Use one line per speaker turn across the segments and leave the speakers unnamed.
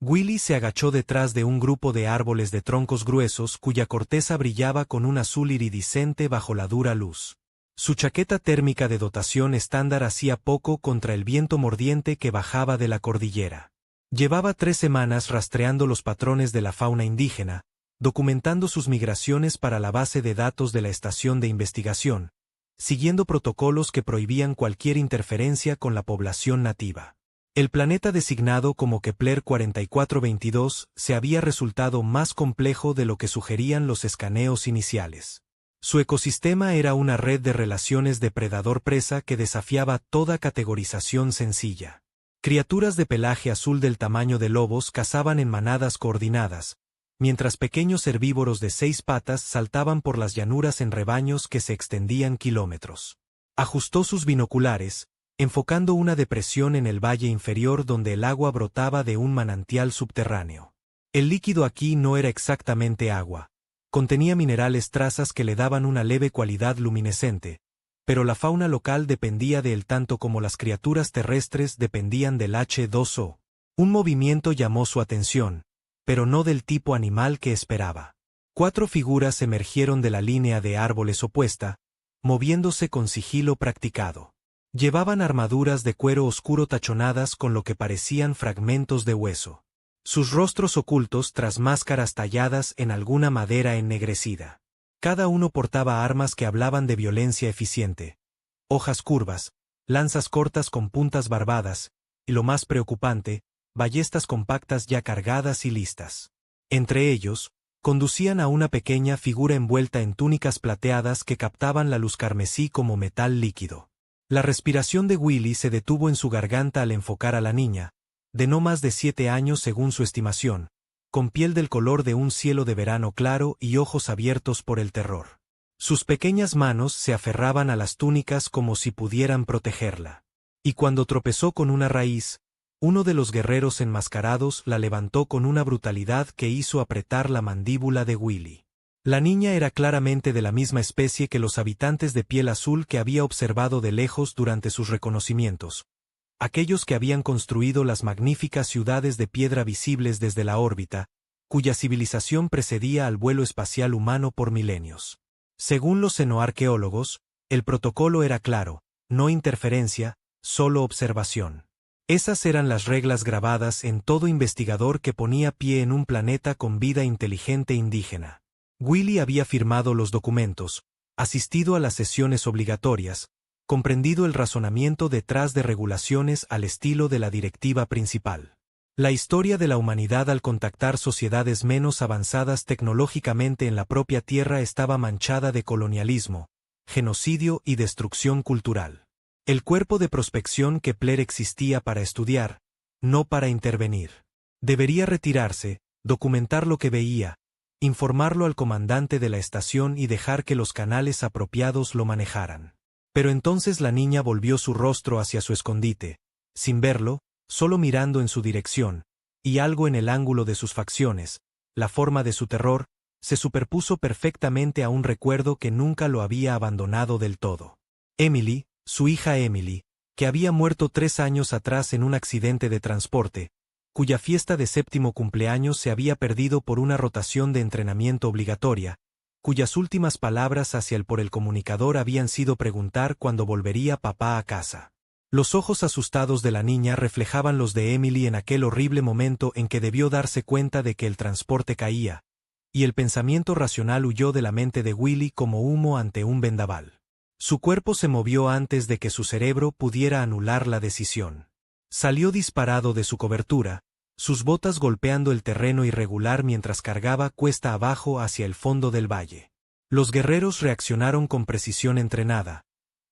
Willy se agachó detrás de un grupo de árboles de troncos gruesos cuya corteza brillaba con un azul iridiscente bajo la dura luz. Su chaqueta térmica de dotación estándar hacía poco contra el viento mordiente que bajaba de la cordillera. Llevaba 3 semanas rastreando los patrones de la fauna indígena, documentando sus migraciones para la base de datos de la estación de investigación, siguiendo protocolos que prohibían cualquier interferencia con la población nativa. El planeta designado como Kepler 4422 se había resultado más complejo de lo que sugerían los escaneos iniciales. Su ecosistema era una red de relaciones depredador-presa que desafiaba toda categorización sencilla. Criaturas de pelaje azul del tamaño de lobos cazaban en manadas coordinadas, mientras pequeños herbívoros de 6 patas saltaban por las llanuras en rebaños que se extendían kilómetros. Ajustó sus binoculares, enfocando una depresión en el valle inferior donde el agua brotaba de un manantial subterráneo. El líquido aquí no era exactamente agua. Contenía minerales trazas que le daban una leve cualidad luminescente, pero la fauna local dependía de él tanto como las criaturas terrestres dependían del H2O. Un movimiento llamó su atención, pero no del tipo animal que esperaba. 4 figuras emergieron de la línea de árboles opuesta, moviéndose con sigilo practicado. Llevaban armaduras de cuero oscuro tachonadas con lo que parecían fragmentos de hueso. Sus rostros ocultos tras máscaras talladas en alguna madera ennegrecida. Cada uno portaba armas que hablaban de violencia eficiente. Hojas curvas, lanzas cortas con puntas barbadas, y lo más preocupante, ballestas compactas ya cargadas y listas. Entre ellos, conducían a una pequeña figura envuelta en túnicas plateadas que captaban la luz carmesí como metal líquido. La respiración de Willy se detuvo en su garganta al enfocar a la niña, de no más de 7 años según su estimación, con piel del color de un cielo de verano claro y ojos abiertos por el terror. Sus pequeñas manos se aferraban a las túnicas como si pudieran protegerla. Y cuando tropezó con una raíz, uno de los guerreros enmascarados la levantó con una brutalidad que hizo apretar la mandíbula de Willy. La niña era claramente de la misma especie que los habitantes de piel azul que había observado de lejos durante sus reconocimientos, aquellos que habían construido las magníficas ciudades de piedra visibles desde la órbita, cuya civilización precedía al vuelo espacial humano por milenios. Según los xenoarqueólogos, el protocolo era claro: no interferencia, solo observación. Esas eran las reglas grabadas en todo investigador que ponía pie en un planeta con vida inteligente indígena. Willy había firmado los documentos, asistido a las sesiones obligatorias, comprendido el razonamiento detrás de regulaciones al estilo de la directiva principal. La historia de la humanidad al contactar sociedades menos avanzadas tecnológicamente en la propia Tierra estaba manchada de colonialismo, genocidio y destrucción cultural. El cuerpo de prospección Kepler existía para estudiar, no para intervenir. Debería retirarse, documentar lo que veía, informarlo al comandante de la estación y dejar que los canales apropiados lo manejaran. Pero entonces la niña volvió su rostro hacia su escondite, sin verlo, solo mirando en su dirección, y algo en el ángulo de sus facciones, la forma de su terror, se superpuso perfectamente a un recuerdo que nunca lo había abandonado del todo. Emily, su hija Emily, que había muerto 3 años atrás en un accidente de transporte, cuya fiesta de 7º cumpleaños se había perdido por una rotación de entrenamiento obligatoria, cuyas últimas palabras hacia él por el comunicador habían sido preguntar cuándo volvería papá a casa. Los ojos asustados de la niña reflejaban los de Emily en aquel horrible momento en que debió darse cuenta de que el transporte caía, y el pensamiento racional huyó de la mente de Willy como humo ante un vendaval. Su cuerpo se movió antes de que su cerebro pudiera anular la decisión. Salió disparado de su cobertura, sus botas golpeando el terreno irregular mientras cargaba cuesta abajo hacia el fondo del valle. Los guerreros reaccionaron con precisión entrenada.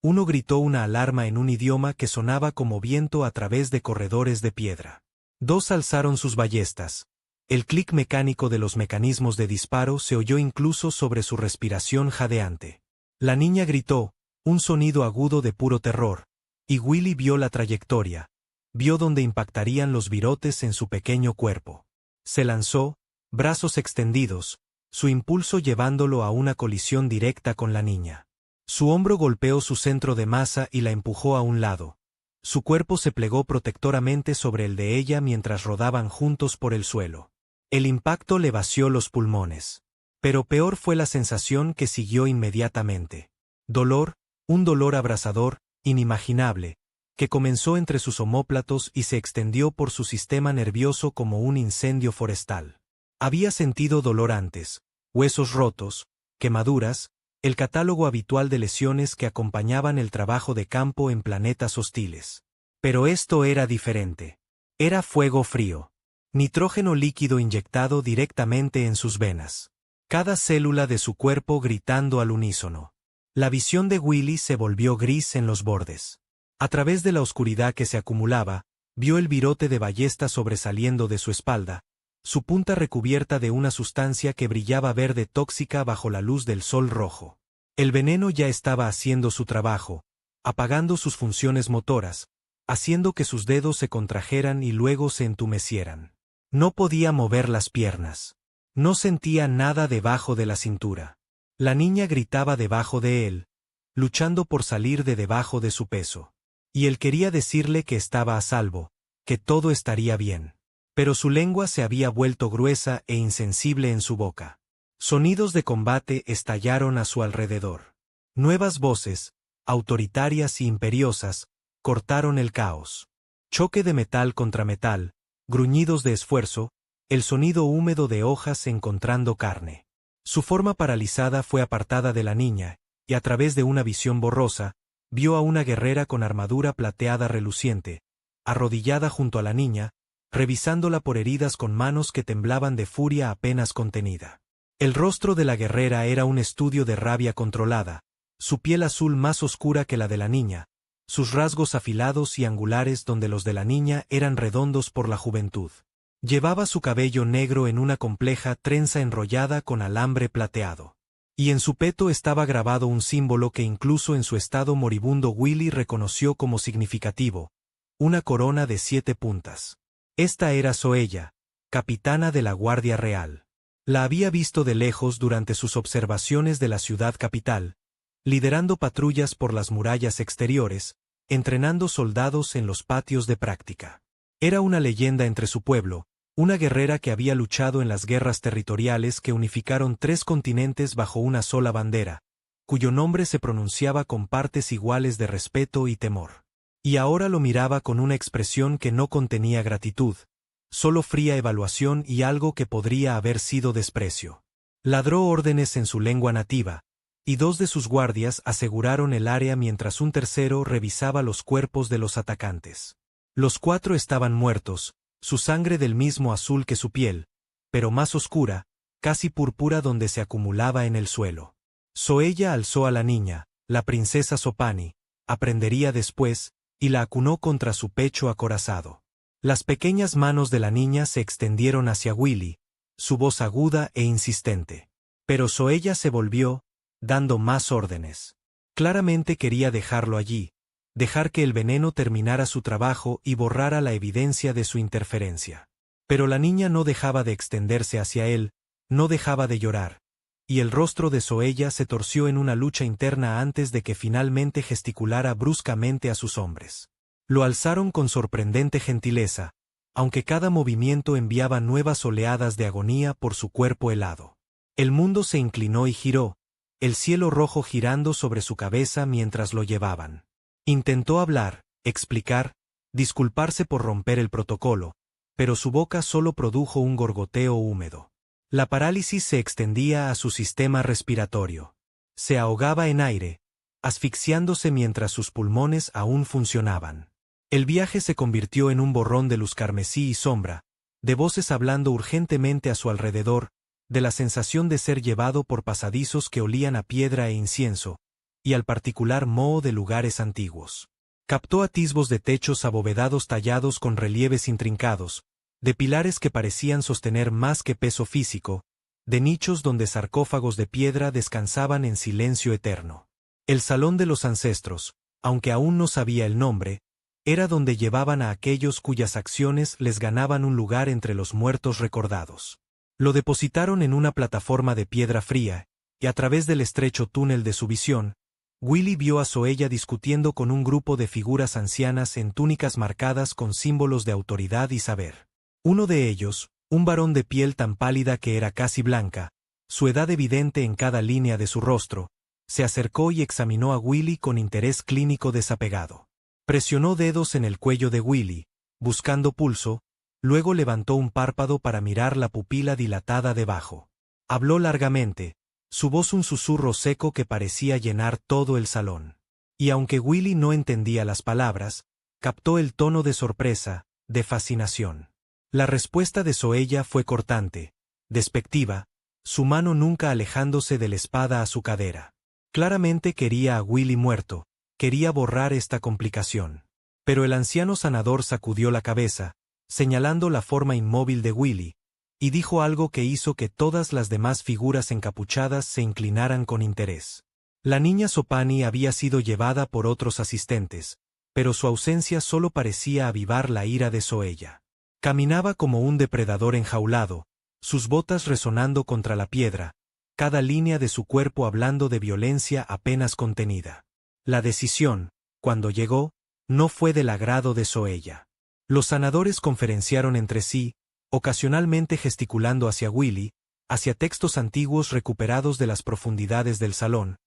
Uno gritó una alarma en un idioma que sonaba como viento a través de corredores de piedra. 2 alzaron sus ballestas. El clic mecánico de los mecanismos de disparo se oyó incluso sobre su respiración jadeante. La niña gritó, un sonido agudo de puro terror, y Willy vio la trayectoria. Vio dónde impactarían los virotes en su pequeño cuerpo. Se lanzó, brazos extendidos, su impulso llevándolo a una colisión directa con la niña. Su hombro golpeó su centro de masa y la empujó a un lado. Su cuerpo se plegó protectoramente sobre el de ella mientras rodaban juntos por el suelo. El impacto le vació los pulmones. Pero peor fue la sensación que siguió inmediatamente. Dolor, un dolor abrasador, inimaginable, que comenzó entre sus omóplatos y se extendió por su sistema nervioso como un incendio forestal. Había sentido dolor antes, huesos rotos, quemaduras, el catálogo habitual de lesiones que acompañaban el trabajo de campo en planetas hostiles. Pero esto era diferente. Era fuego frío. Nitrógeno líquido inyectado directamente en sus venas. Cada célula de su cuerpo gritando al unísono. La visión de Willy se volvió gris en los bordes. A través de la oscuridad que se acumulaba, vio el virote de ballesta sobresaliendo de su espalda, su punta recubierta de una sustancia que brillaba verde tóxica bajo la luz del sol rojo. El veneno ya estaba haciendo su trabajo, apagando sus funciones motoras, haciendo que sus dedos se contrajeran y luego se entumecieran. No podía mover las piernas. No sentía nada debajo de la cintura. La niña gritaba debajo de él, luchando por salir de debajo de su peso. Y él quería decirle que estaba a salvo, que todo estaría bien. Pero su lengua se había vuelto gruesa e insensible en su boca. Sonidos de combate estallaron a su alrededor. Nuevas voces, autoritarias y imperiosas, cortaron el caos. Choque de metal contra metal, gruñidos de esfuerzo, el sonido húmedo de hojas encontrando carne. Su forma paralizada fue apartada de la niña, y a través de una visión borrosa, vio a una guerrera con armadura plateada reluciente, arrodillada junto a la niña, revisándola por heridas con manos que temblaban de furia apenas contenida. El rostro de la guerrera era un estudio de rabia controlada, su piel azul más oscura que la de la niña, sus rasgos afilados y angulares donde los de la niña eran redondos por la juventud. Llevaba su cabello negro en una compleja trenza enrollada con alambre plateado. Y en su peto estaba grabado un símbolo que incluso en su estado moribundo Willy reconoció como significativo, una corona de 7 puntas. Esta era Zoella, capitana de la Guardia Real. La había visto de lejos durante sus observaciones de la ciudad capital, liderando patrullas por las murallas exteriores, entrenando soldados en los patios de práctica. Era una leyenda entre su pueblo, una guerrera que había luchado en las guerras territoriales que unificaron 3 continentes bajo una sola bandera, cuyo nombre se pronunciaba con partes iguales de respeto y temor. Y ahora lo miraba con una expresión que no contenía gratitud, solo fría evaluación y algo que podría haber sido desprecio. Ladró órdenes en su lengua nativa, y 2 de sus guardias aseguraron el área mientras un tercero revisaba los cuerpos de los atacantes. Los 4 estaban muertos, su sangre del mismo azul que su piel, pero más oscura, casi púrpura donde se acumulaba en el suelo. Zoella alzó a la niña, la princesa Sopani, aprendería después, y la acunó contra su pecho acorazado. Las pequeñas manos de la niña se extendieron hacia Willy, su voz aguda e insistente. Pero Zoella se volvió, dando más órdenes. Claramente quería dejarlo allí, dejar que el veneno terminara su trabajo y borrara la evidencia de su interferencia. Pero la niña no dejaba de extenderse hacia él, no dejaba de llorar, y el rostro de Zoella se torció en una lucha interna antes de que finalmente gesticulara bruscamente a sus hombres. Lo alzaron con sorprendente gentileza, aunque cada movimiento enviaba nuevas oleadas de agonía por su cuerpo helado. El mundo se inclinó y giró, el cielo rojo girando sobre su cabeza mientras lo llevaban. Intentó hablar, explicar, disculparse por romper el protocolo, pero su boca solo produjo un gorgoteo húmedo. La parálisis se extendía a su sistema respiratorio. Se ahogaba en aire, asfixiándose mientras sus pulmones aún funcionaban. El viaje se convirtió en un borrón de luz carmesí y sombra, de voces hablando urgentemente a su alrededor, de la sensación de ser llevado por pasadizos que olían a piedra e incienso, y al particular moho de lugares antiguos. Captó atisbos de techos abovedados tallados con relieves intrincados, de pilares que parecían sostener más que peso físico, de nichos donde sarcófagos de piedra descansaban en silencio eterno. El salón de los ancestros, aunque aún no sabía el nombre, era donde llevaban a aquellos cuyas acciones les ganaban un lugar entre los muertos recordados. Lo depositaron en una plataforma de piedra fría, y a través del estrecho túnel de su visión, Willy vio a Zoella discutiendo con un grupo de figuras ancianas en túnicas marcadas con símbolos de autoridad y saber. Uno de ellos, un varón de piel tan pálida que era casi blanca, su edad evidente en cada línea de su rostro, se acercó y examinó a Willy con interés clínico desapegado. Presionó dedos en el cuello de Willy, buscando pulso, luego levantó un párpado para mirar la pupila dilatada debajo. Habló largamente, su voz un susurro seco que parecía llenar todo el salón. Y aunque Willy no entendía las palabras, captó el tono de sorpresa, de fascinación. La respuesta de Zoella fue cortante, despectiva, su mano nunca alejándose de la espada a su cadera. Claramente quería a Willy muerto, quería borrar esta complicación. Pero el anciano sanador sacudió la cabeza, señalando la forma inmóvil de Willy, y dijo algo que hizo que todas las demás figuras encapuchadas se inclinaran con interés. La niña Sopani había sido llevada por otros asistentes, pero su ausencia solo parecía avivar la ira de Zoella. Caminaba como un depredador enjaulado, sus botas resonando contra la piedra, cada línea de su cuerpo hablando de violencia apenas contenida. La decisión, cuando llegó, no fue del agrado de Zoella. Los sanadores conferenciaron entre sí, ocasionalmente gesticulando hacia Willy, hacia textos antiguos recuperados de las profundidades del salón,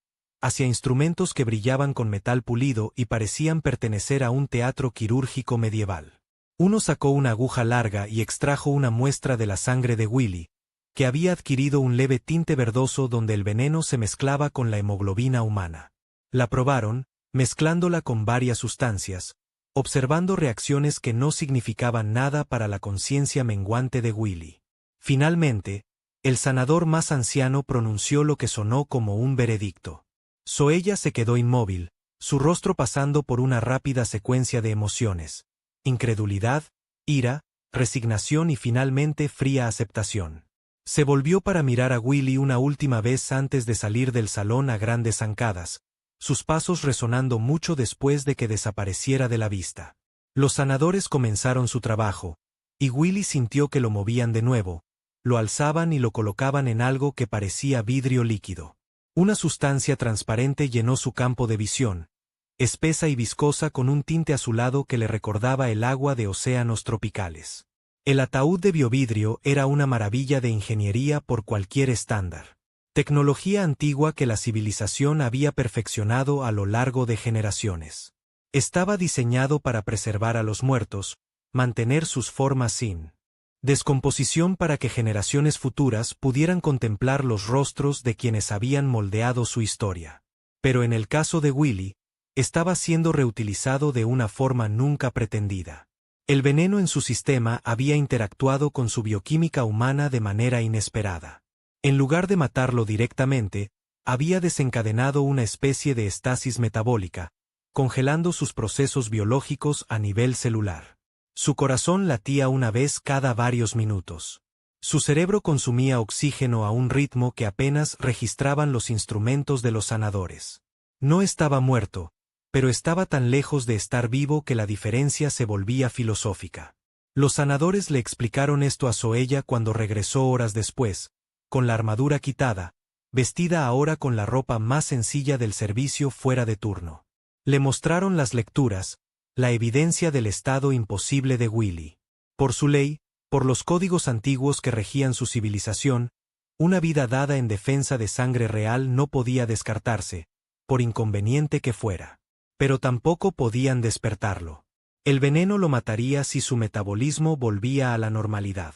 hacia instrumentos que brillaban con metal pulido y parecían pertenecer a un teatro quirúrgico medieval. Uno sacó una aguja larga y extrajo una muestra de la sangre de Willy, que había adquirido un leve tinte verdoso donde el veneno se mezclaba con la hemoglobina humana. La probaron, mezclándola con varias sustancias, observando reacciones que no significaban nada para la conciencia menguante de Willy. Finalmente, el sanador más anciano pronunció lo que sonó como un veredicto. Zoella se quedó inmóvil, su rostro pasando por una rápida secuencia de emociones: incredulidad, ira, resignación y finalmente fría aceptación. Se volvió para mirar a Willy una última vez antes de salir del salón a grandes zancadas, sus pasos resonando mucho después de que desapareciera de la vista. Los sanadores comenzaron su trabajo, y Willy sintió que lo movían de nuevo, lo alzaban y lo colocaban en algo que parecía vidrio líquido. Una sustancia transparente llenó su campo de visión, espesa y viscosa con un tinte azulado que le recordaba el agua de océanos tropicales. El ataúd de biovidrio era una maravilla de ingeniería por cualquier estándar. Tecnología antigua que la civilización había perfeccionado a lo largo de generaciones. Estaba diseñado para preservar a los muertos, mantener sus formas sin descomposición para que generaciones futuras pudieran contemplar los rostros de quienes habían moldeado su historia. Pero en el caso de Willy, estaba siendo reutilizado de una forma nunca pretendida. El veneno en su sistema había interactuado con su bioquímica humana de manera inesperada. En lugar de matarlo directamente, había desencadenado una especie de estasis metabólica, congelando sus procesos biológicos a nivel celular. Su corazón latía una vez cada varios minutos. Su cerebro consumía oxígeno a un ritmo que apenas registraban los instrumentos de los sanadores. No estaba muerto, pero estaba tan lejos de estar vivo que la diferencia se volvía filosófica. Los sanadores le explicaron esto a Zoella cuando regresó horas después, con la armadura quitada, vestida ahora con la ropa más sencilla del servicio fuera de turno. Le mostraron las lecturas, la evidencia del estado imposible de Willy. Por su ley, por los códigos antiguos que regían su civilización, una vida dada en defensa de sangre real no podía descartarse, por inconveniente que fuera. Pero tampoco podían despertarlo. El veneno lo mataría si su metabolismo volvía a la normalidad.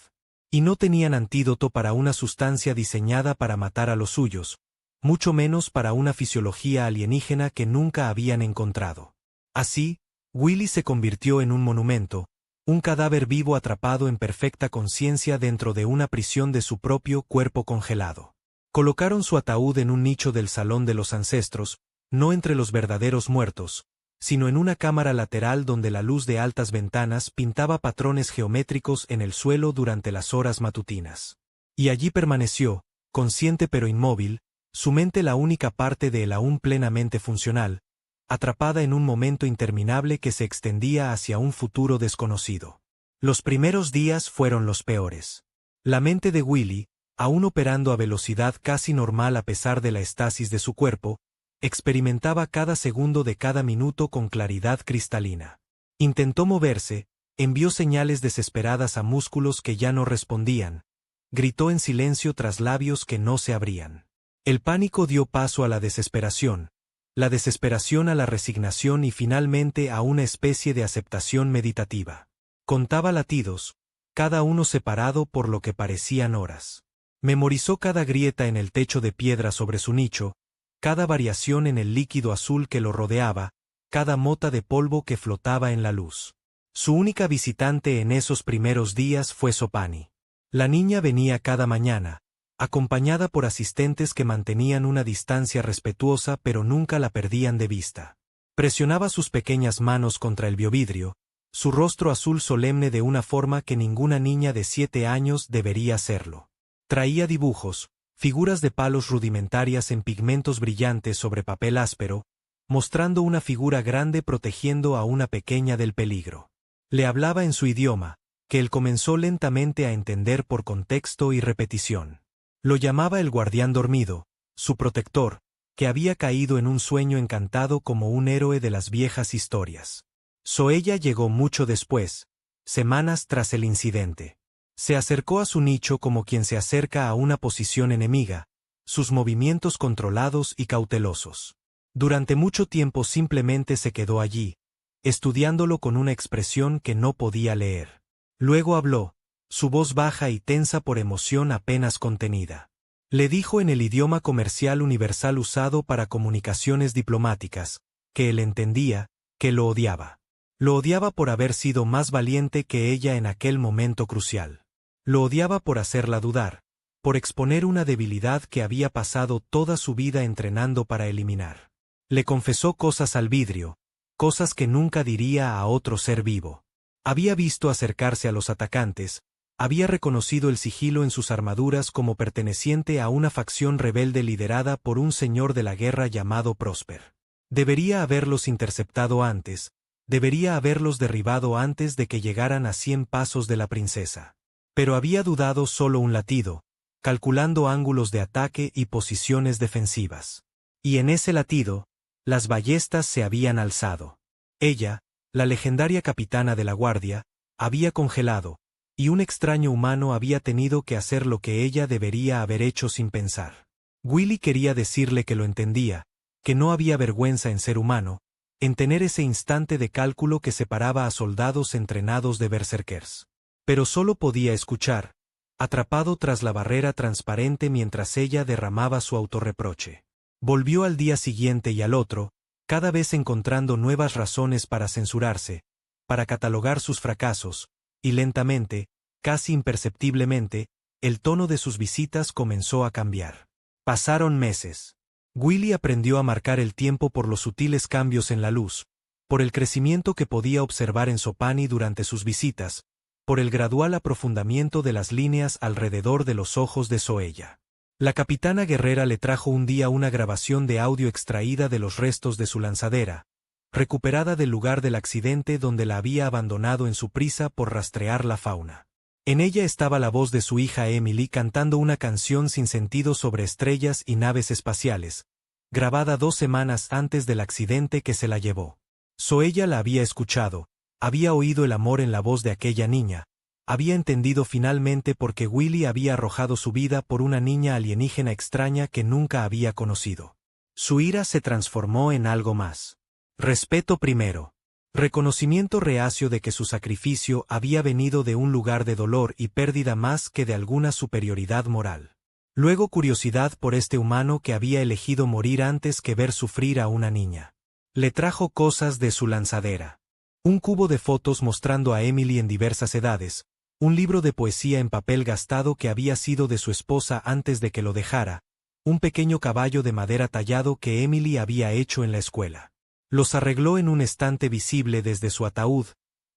Y no tenían antídoto para una sustancia diseñada para matar a los suyos, mucho menos para una fisiología alienígena que nunca habían encontrado. Así, Willy se convirtió en un monumento, un cadáver vivo atrapado en perfecta conciencia dentro de una prisión de su propio cuerpo congelado. Colocaron su ataúd en un nicho del Salón de los Ancestros, no entre los verdaderos muertos, sino en una cámara lateral donde la luz de altas ventanas pintaba patrones geométricos en el suelo durante las horas matutinas. Y allí permaneció, consciente pero inmóvil, su mente la única parte de él aún plenamente funcional, atrapada en un momento interminable que se extendía hacia un futuro desconocido. Los primeros días fueron los peores. La mente de Willy, aún operando a velocidad casi normal a pesar de la estasis de su cuerpo, Experimentaba cada segundo de cada minuto con claridad cristalina. Intentó moverse, envió señales desesperadas a músculos que ya no respondían, gritó en silencio tras labios que no se abrían. El pánico dio paso a la desesperación a la resignación y finalmente a una especie de aceptación meditativa. Contaba latidos, cada uno separado por lo que parecían horas. Memorizó cada grieta en el techo de piedra sobre su nicho, cada variación en el líquido azul que lo rodeaba, cada mota de polvo que flotaba en la luz. Su única visitante en esos primeros días fue Sopani. La niña venía cada mañana, acompañada por asistentes que mantenían una distancia respetuosa pero nunca la perdían de vista. Presionaba sus pequeñas manos contra el biovidrio, su rostro azul solemne de una forma que ninguna niña de 7 años debería hacerlo. Traía dibujos, figuras de palos rudimentarias en pigmentos brillantes sobre papel áspero, mostrando una figura grande protegiendo a una pequeña del peligro. Le hablaba en su idioma, que él comenzó lentamente a entender por contexto y repetición. Lo llamaba el guardián dormido, su protector, que había caído en un sueño encantado como un héroe de las viejas historias. Soella llegó mucho después, semanas tras el incidente. Se acercó a su nicho como quien se acerca a una posición enemiga, sus movimientos controlados y cautelosos. Durante mucho tiempo simplemente se quedó allí, estudiándolo con una expresión que no podía leer. Luego habló, su voz baja y tensa por emoción apenas contenida. Le dijo en el idioma comercial universal usado para comunicaciones diplomáticas, que él entendía, que lo odiaba. Lo odiaba por haber sido más valiente que ella en aquel momento crucial. Lo odiaba por hacerla dudar, por exponer una debilidad que había pasado toda su vida entrenando para eliminar. Le confesó cosas al vidrio, cosas que nunca diría a otro ser vivo. Había visto acercarse a los atacantes, había reconocido el sigilo en sus armaduras como perteneciente a una facción rebelde liderada por un señor de la guerra llamado Prosper. Debería haberlos interceptado antes, debería haberlos derribado antes de que llegaran a 100 pasos de la princesa. Pero había dudado solo un latido, calculando ángulos de ataque y posiciones defensivas. Y en ese latido, las ballestas se habían alzado. Ella, la legendaria capitana de la guardia, había congelado, y un extraño humano había tenido que hacer lo que ella debería haber hecho sin pensar. Willy quería decirle que lo entendía, que no había vergüenza en ser humano, en tener ese instante de cálculo que separaba a soldados entrenados de berserkers. Pero solo podía escuchar, atrapado tras la barrera transparente mientras ella derramaba su autorreproche. Volvió al día siguiente y al otro, cada vez encontrando nuevas razones para censurarse, para catalogar sus fracasos, y lentamente, casi imperceptiblemente, el tono de sus visitas comenzó a cambiar. Pasaron meses. Willy aprendió a marcar el tiempo por los sutiles cambios en la luz, por el crecimiento que podía observar en Sopani durante sus visitas, por el gradual aprofundamiento de las líneas alrededor de los ojos de Soella. La capitana guerrera le trajo un día una grabación de audio extraída de los restos de su lanzadera, recuperada del lugar del accidente donde la había abandonado en su prisa por rastrear la fauna. En ella estaba la voz de su hija Emily cantando una canción sin sentido sobre estrellas y naves espaciales, grabada 2 semanas antes del accidente que se la llevó. Soella la había escuchado, había oído el amor en la voz de aquella niña, había entendido finalmente por qué Willy había arrojado su vida por una niña alienígena extraña que nunca había conocido. Su ira se transformó en algo más. Respeto primero. Reconocimiento reacio de que su sacrificio había venido de un lugar de dolor y pérdida más que de alguna superioridad moral. Luego curiosidad por este humano que había elegido morir antes que ver sufrir a una niña. Le trajo cosas de su lanzadera. Un cubo de fotos mostrando a Emily en diversas edades, un libro de poesía en papel gastado que había sido de su esposa antes de que lo dejara, un pequeño caballo de madera tallado que Emily había hecho en la escuela. Los arregló en un estante visible desde su ataúd,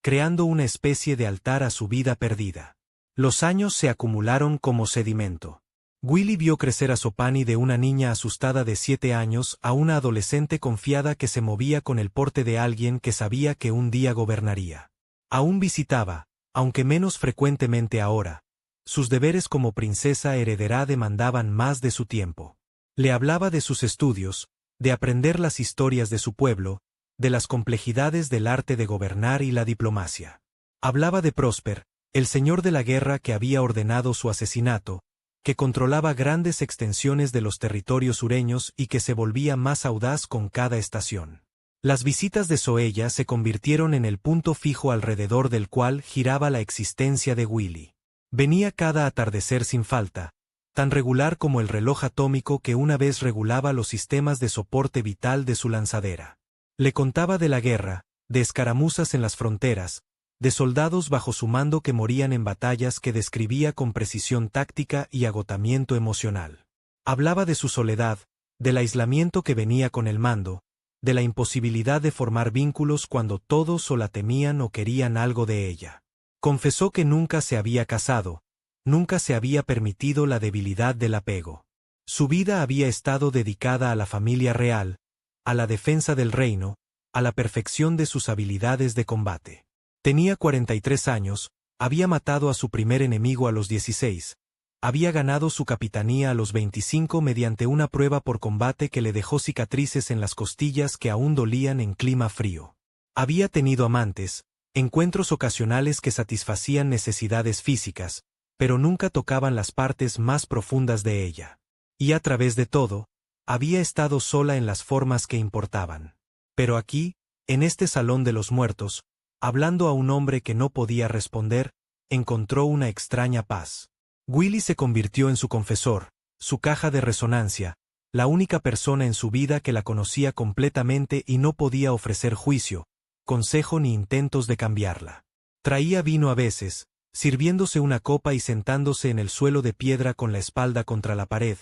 creando una especie de altar a su vida perdida. Los años se acumularon como sedimento. Willy vio crecer a Sopani de una niña asustada de 7 años a una adolescente confiada que se movía con el porte de alguien que sabía que un día gobernaría. Aún visitaba, aunque menos frecuentemente ahora. Sus deberes como princesa heredera demandaban más de su tiempo. Le hablaba de sus estudios, de aprender las historias de su pueblo, de las complejidades del arte de gobernar y la diplomacia. Hablaba de Prósper, el señor de la guerra que había ordenado su asesinato, que controlaba grandes extensiones de los territorios sureños y que se volvía más audaz con cada estación. Las visitas de Zoella se convirtieron en el punto fijo alrededor del cual giraba la existencia de Willy. Venía cada atardecer sin falta, tan regular como el reloj atómico que una vez regulaba los sistemas de soporte vital de su lanzadera. Le contaba de la guerra, de escaramuzas en las fronteras, de soldados bajo su mando que morían en batallas que describía con precisión táctica y agotamiento emocional. Hablaba de su soledad, del aislamiento que venía con el mando, de la imposibilidad de formar vínculos cuando todos o la temían o querían algo de ella. Confesó que nunca se había casado, nunca se había permitido la debilidad del apego. Su vida había estado dedicada a la familia real, a la defensa del reino, a la perfección de sus habilidades de combate. Tenía 43 años, había matado a su primer enemigo a los 16, había ganado su capitanía a los 25 mediante una prueba por combate que le dejó cicatrices en las costillas que aún dolían en clima frío. Había tenido amantes, encuentros ocasionales que satisfacían necesidades físicas, pero nunca tocaban las partes más profundas de ella. Y a través de todo, había estado sola en las formas que importaban. Pero aquí, en este salón de los muertos, hablando a un hombre que no podía responder, encontró una extraña paz. Willy se convirtió en su confesor, su caja de resonancia, la única persona en su vida que la conocía completamente y no podía ofrecer juicio, consejo ni intentos de cambiarla. Traía vino a veces, sirviéndose una copa y sentándose en el suelo de piedra con la espalda contra la pared,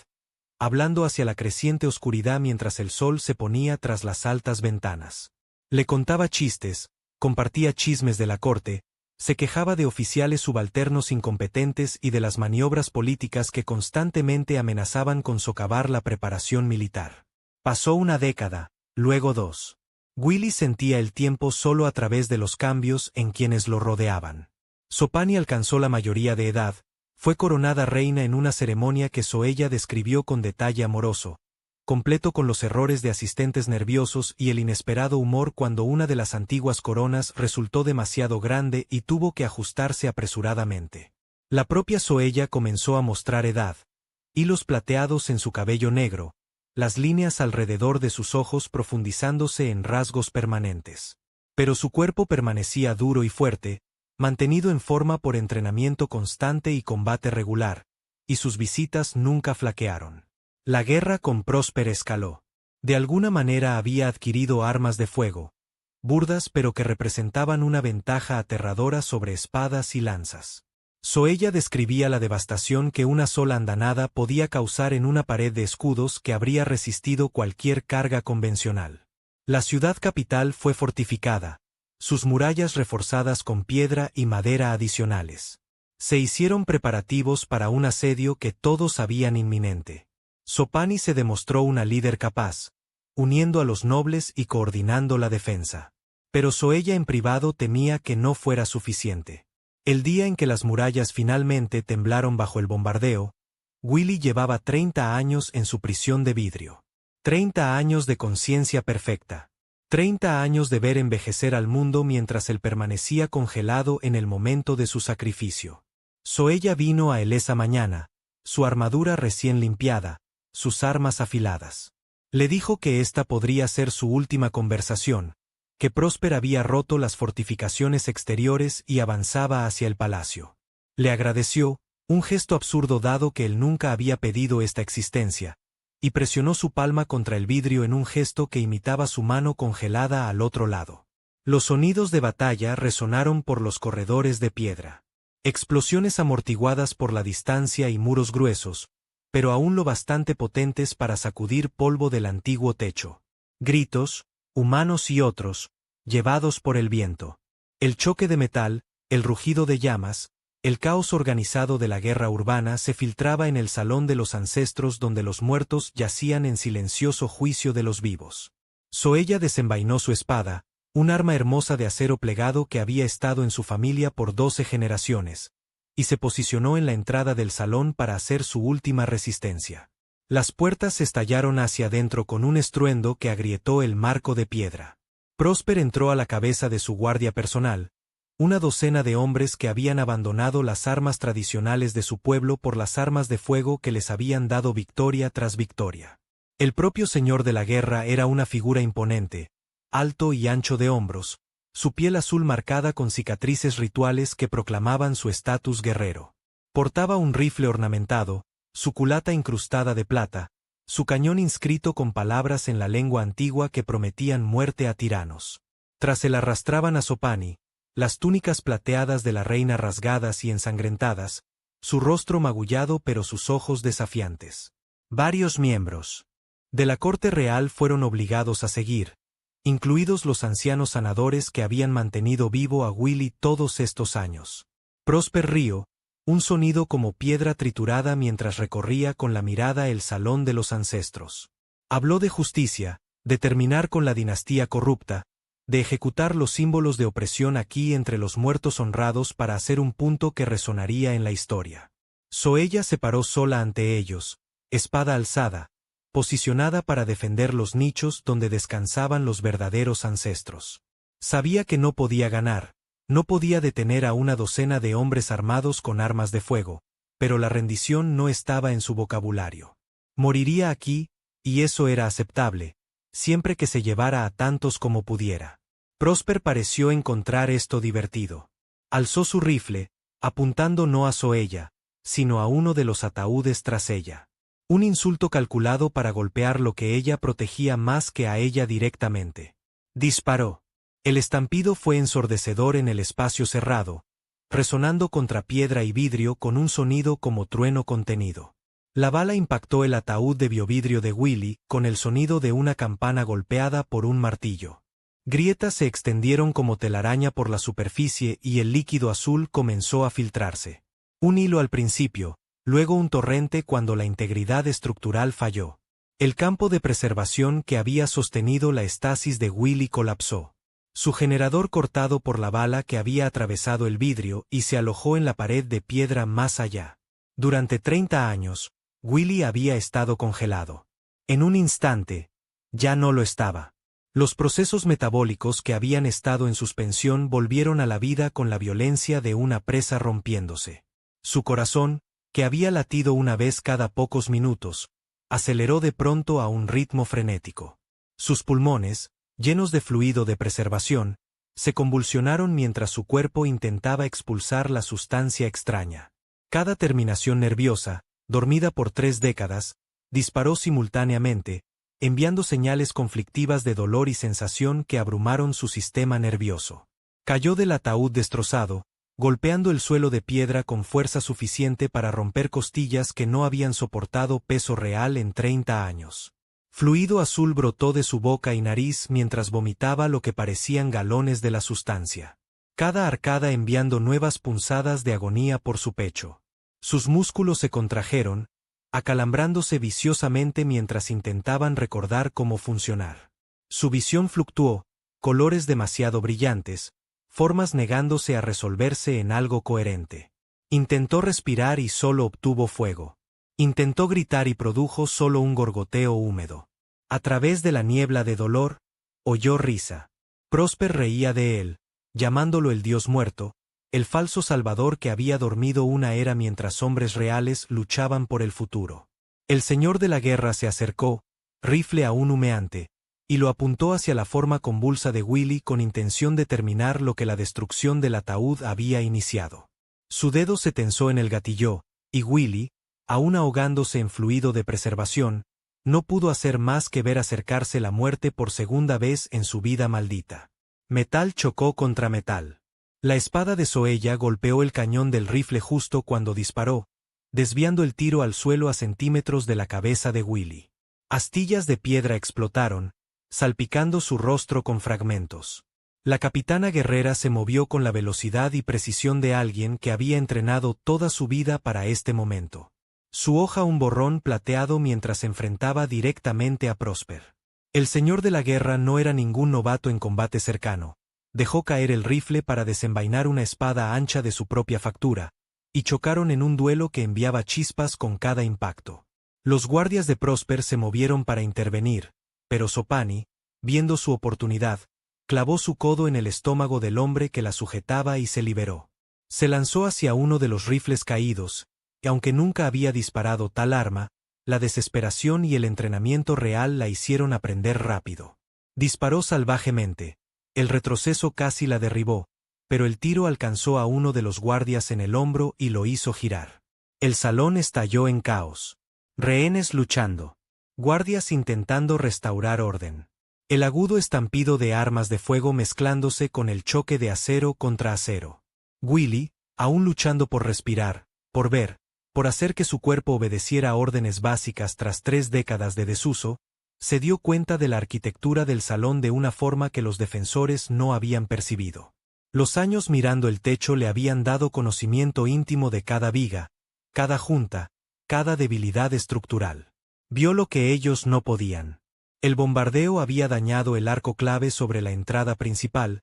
hablando hacia la creciente oscuridad mientras el sol se ponía tras las altas ventanas. Le contaba chistes, compartía chismes de la corte, se quejaba de oficiales subalternos incompetentes y de las maniobras políticas que constantemente amenazaban con socavar la preparación militar. Pasó una década, luego 2. Willy sentía el tiempo solo a través de los cambios en quienes lo rodeaban. Sopani alcanzó la mayoría de edad, fue coronada reina en una ceremonia que Zoella describió con detalle amoroso, completo con los errores de asistentes nerviosos y el inesperado humor cuando una de las antiguas coronas resultó demasiado grande y tuvo que ajustarse apresuradamente. La propia Zoella comenzó a mostrar edad, hilos plateados en su cabello negro, las líneas alrededor de sus ojos profundizándose en rasgos permanentes. Pero su cuerpo permanecía duro y fuerte, mantenido en forma por entrenamiento constante y combate regular, y sus visitas nunca flaquearon. La guerra con Prósper escaló. De alguna manera había adquirido armas de fuego, burdas pero que representaban una ventaja aterradora sobre espadas y lanzas. Zoella describía la devastación que una sola andanada podía causar en una pared de escudos que habría resistido cualquier carga convencional. La ciudad capital fue fortificada, sus murallas reforzadas con piedra y madera adicionales. Se hicieron preparativos para un asedio que todos sabían inminente. Sopani se demostró una líder capaz, uniendo a los nobles y coordinando la defensa. Pero Zoella en privado temía que no fuera suficiente. El día en que las murallas finalmente temblaron bajo el bombardeo, Willy llevaba 30 años en su prisión de vidrio. 30 años de conciencia perfecta. 30 años de ver envejecer al mundo mientras él permanecía congelado en el momento de su sacrificio. Zoella vino a él esa mañana, su armadura recién limpiada, sus armas afiladas. Le dijo que esta podría ser su última conversación, que Prósper había roto las fortificaciones exteriores y avanzaba hacia el palacio. Le agradeció, un gesto absurdo dado que él nunca había pedido esta existencia, y presionó su palma contra el vidrio en un gesto que imitaba su mano congelada al otro lado. Los sonidos de batalla resonaron por los corredores de piedra. Explosiones amortiguadas por la distancia y muros gruesos, pero aún lo bastante potentes para sacudir polvo del antiguo techo. Gritos, humanos y otros, llevados por el viento. El choque de metal, el rugido de llamas, el caos organizado de la guerra urbana se filtraba en el salón de los ancestros donde los muertos yacían en silencioso juicio de los vivos. Zoella desenvainó su espada, un arma hermosa de acero plegado que había estado en su familia por 12 generaciones, y se posicionó en la entrada del salón para hacer su última resistencia. Las puertas estallaron hacia adentro con un estruendo que agrietó el marco de piedra. Prósper entró a la cabeza de su guardia personal, una docena de hombres que habían abandonado las armas tradicionales de su pueblo por las armas de fuego que les habían dado victoria tras victoria. El propio señor de la guerra era una figura imponente, alto y ancho de hombros, su piel azul marcada con cicatrices rituales que proclamaban su estatus guerrero. Portaba un rifle ornamentado, su culata incrustada de plata, su cañón inscrito con palabras en la lengua antigua que prometían muerte a tiranos. Tras él arrastraban a Zopani, las túnicas plateadas de la reina rasgadas y ensangrentadas, su rostro magullado pero sus ojos desafiantes. Varios miembros de la corte real fueron obligados a seguir, incluidos los ancianos sanadores que habían mantenido vivo a Willy todos estos años. Prósper rió, un sonido como piedra triturada mientras recorría con la mirada el salón de los ancestros. Habló de justicia, de terminar con la dinastía corrupta, de ejecutar los símbolos de opresión aquí entre los muertos honrados para hacer un punto que resonaría en la historia. Zoella se paró sola ante ellos, espada alzada, posicionada para defender los nichos donde descansaban los verdaderos ancestros. Sabía que no podía ganar, no podía detener a una docena de hombres armados con armas de fuego, pero la rendición no estaba en su vocabulario. Moriría aquí, y eso era aceptable, siempre que se llevara a tantos como pudiera. Prósper pareció encontrar esto divertido. Alzó su rifle, apuntando no a Zoella, sino a uno de los ataúdes tras ella. Un insulto calculado para golpear lo que ella protegía más que a ella directamente. Disparó. El estampido fue ensordecedor en el espacio cerrado, resonando contra piedra y vidrio con un sonido como trueno contenido. La bala impactó el ataúd de biovidrio de Willy con el sonido de una campana golpeada por un martillo. Grietas se extendieron como telaraña por la superficie y el líquido azul comenzó a filtrarse. Un hilo al principio, luego un torrente cuando la integridad estructural falló. El campo de preservación que había sostenido la estasis de Willy colapsó. Su generador cortado por la bala que había atravesado el vidrio y se alojó en la pared de piedra más allá. Durante 30 años, Willy había estado congelado. En un instante, ya no lo estaba. Los procesos metabólicos que habían estado en suspensión volvieron a la vida con la violencia de una presa rompiéndose. Su corazón, que había latido una vez cada pocos minutos, aceleró de pronto a un ritmo frenético. Sus pulmones, llenos de fluido de preservación, se convulsionaron mientras su cuerpo intentaba expulsar la sustancia extraña. Cada terminación nerviosa, dormida por 3 décadas, disparó simultáneamente, enviando señales conflictivas de dolor y sensación que abrumaron su sistema nervioso. Cayó del ataúd destrozado, golpeando el suelo de piedra con fuerza suficiente para romper costillas que no habían soportado peso real en 30 años. Fluido azul brotó de su boca y nariz mientras vomitaba lo que parecían galones de la sustancia. Cada arcada enviando nuevas punzadas de agonía por su pecho. Sus músculos se contrajeron, acalambrándose viciosamente mientras intentaban recordar cómo funcionar. Su visión fluctuó, colores demasiado brillantes, formas negándose a resolverse en algo coherente. Intentó respirar y solo obtuvo fuego. Intentó gritar y produjo solo un gorgoteo húmedo. A través de la niebla de dolor, oyó risa. Prósper reía de él, llamándolo el dios muerto, el falso salvador que había dormido una era mientras hombres reales luchaban por el futuro. El señor de la guerra se acercó, rifle aún humeante, y lo apuntó hacia la forma convulsa de Willy con intención de terminar lo que la destrucción del ataúd había iniciado. Su dedo se tensó en el gatillo, y Willy, aún ahogándose en fluido de preservación, no pudo hacer más que ver acercarse la muerte por segunda vez en su vida maldita. Metal chocó contra metal. La espada de Zoella golpeó el cañón del rifle justo cuando disparó, desviando el tiro al suelo a centímetros de la cabeza de Willy. Astillas de piedra explotaron, salpicando su rostro con fragmentos. La capitana guerrera se movió con la velocidad y precisión de alguien que había entrenado toda su vida para este momento. Su hoja un borrón plateado mientras se enfrentaba directamente a Prósper. El señor de la guerra no era ningún novato en combate cercano. Dejó caer el rifle para desenvainar una espada ancha de su propia factura, y chocaron en un duelo que enviaba chispas con cada impacto. Los guardias de Prosper se movieron para intervenir, pero Sopani, viendo su oportunidad, clavó su codo en el estómago del hombre que la sujetaba y se liberó. Se lanzó hacia uno de los rifles caídos, y aunque nunca había disparado tal arma, la desesperación y el entrenamiento real la hicieron aprender rápido. Disparó salvajemente. El retroceso casi la derribó, pero el tiro alcanzó a uno de los guardias en el hombro y lo hizo girar. El salón estalló en caos. Rehenes luchando. Guardias intentando restaurar orden. El agudo estampido de armas de fuego mezclándose con el choque de acero contra acero. Willy, aún luchando por respirar, por ver, por hacer que su cuerpo obedeciera órdenes básicas tras 3 décadas de desuso, se dio cuenta de la arquitectura del salón de una forma que los defensores no habían percibido. Los años mirando el techo le habían dado conocimiento íntimo de cada viga, cada junta, cada debilidad estructural. Vio lo que ellos no podían. El bombardeo había dañado el arco clave sobre la entrada principal,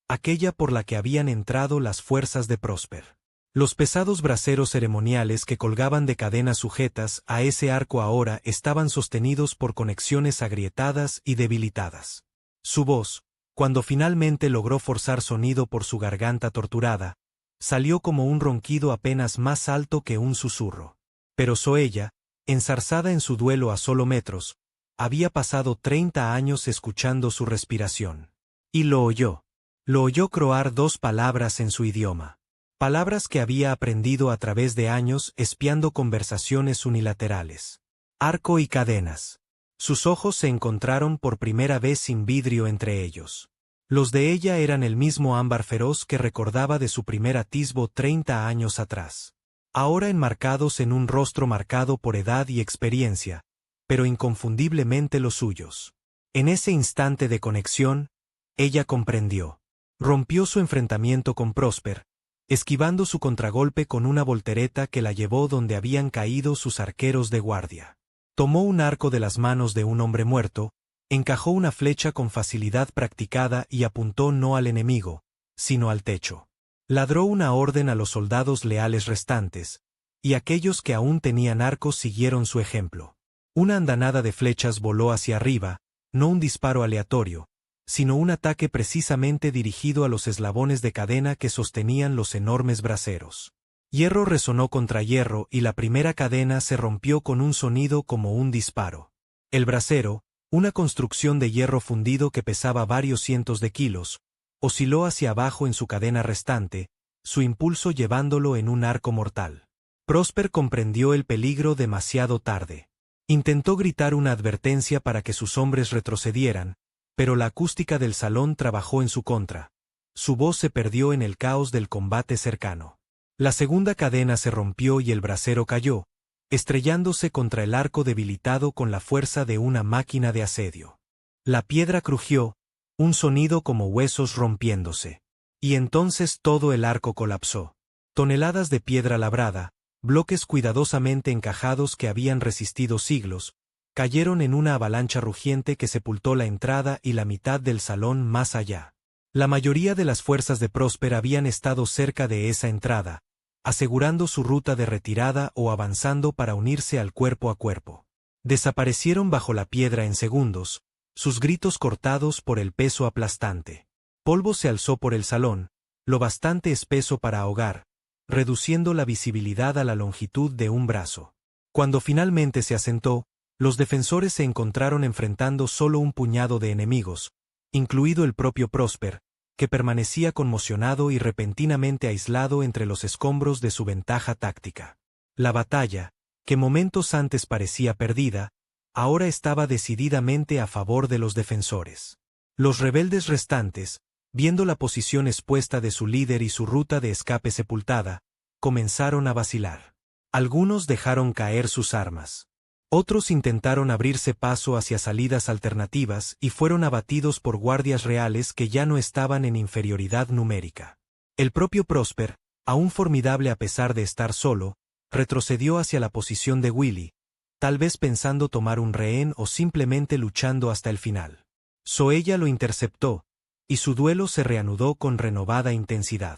aquella por la que habían entrado las fuerzas de Prosper. Los pesados braseros ceremoniales que colgaban de cadenas sujetas a ese arco ahora estaban sostenidos por conexiones agrietadas y debilitadas. Su voz, cuando finalmente logró forzar sonido por su garganta torturada, salió como un ronquido apenas más alto que un susurro. Pero Zoella, enzarzada en su duelo a solo metros, había pasado 30 años escuchando su respiración. Y lo oyó. Lo oyó croar 2 palabras en su idioma. Palabras que había aprendido a través de años espiando conversaciones unilaterales. Arco y cadenas. Sus ojos se encontraron por primera vez sin vidrio entre ellos. Los de ella eran el mismo ámbar feroz que recordaba de su primer atisbo 30 años atrás. Ahora enmarcados en un rostro marcado por edad y experiencia, pero inconfundiblemente los suyos. En ese instante de conexión, ella comprendió. Rompió su enfrentamiento con Prosper, esquivando su contragolpe con una voltereta que la llevó donde habían caído sus arqueros de guardia. Tomó un arco de las manos de un hombre muerto, encajó una flecha con facilidad practicada y apuntó no al enemigo, sino al techo. Ladró una orden a los soldados leales restantes, y aquellos que aún tenían arcos siguieron su ejemplo. Una andanada de flechas voló hacia arriba, no un disparo aleatorio, sino un ataque precisamente dirigido a los eslabones de cadena que sostenían los enormes braseros. Hierro resonó contra hierro y la primera cadena se rompió con un sonido como un disparo. El brasero, una construcción de hierro fundido que pesaba varios cientos de kilos, osciló hacia abajo en su cadena restante, su impulso llevándolo en un arco mortal. Prosper comprendió el peligro demasiado tarde. Intentó gritar una advertencia para que sus hombres retrocedieran, pero la acústica del salón trabajó en su contra. Su voz se perdió en el caos del combate cercano. La segunda cadena se rompió y el brasero cayó, estrellándose contra el arco debilitado con la fuerza de una máquina de asedio. La piedra crujió, un sonido como huesos rompiéndose. Y entonces todo el arco colapsó. Toneladas de piedra labrada, bloques cuidadosamente encajados que habían resistido siglos, cayeron en una avalancha rugiente que sepultó la entrada y la mitad del salón más allá. La mayoría de las fuerzas de Prosper habían estado cerca de esa entrada, asegurando su ruta de retirada o avanzando para unirse al cuerpo a cuerpo. Desaparecieron bajo la piedra en segundos, sus gritos cortados por el peso aplastante. Polvo se alzó por el salón, lo bastante espeso para ahogar, reduciendo la visibilidad a la longitud de un brazo. Cuando finalmente se asentó, los defensores se encontraron enfrentando solo un puñado de enemigos, incluido el propio Prosper, que permanecía conmocionado y repentinamente aislado entre los escombros de su ventaja táctica. La batalla, que momentos antes parecía perdida, ahora estaba decididamente a favor de los defensores. Los rebeldes restantes, viendo la posición expuesta de su líder y su ruta de escape sepultada, comenzaron a vacilar. Algunos dejaron caer sus armas. Otros intentaron abrirse paso hacia salidas alternativas y fueron abatidos por guardias reales que ya no estaban en inferioridad numérica. El propio Prosper, aún formidable a pesar de estar solo, retrocedió hacia la posición de Willy, tal vez pensando tomar un rehén o simplemente luchando hasta el final. Zoella lo interceptó, y su duelo se reanudó con renovada intensidad.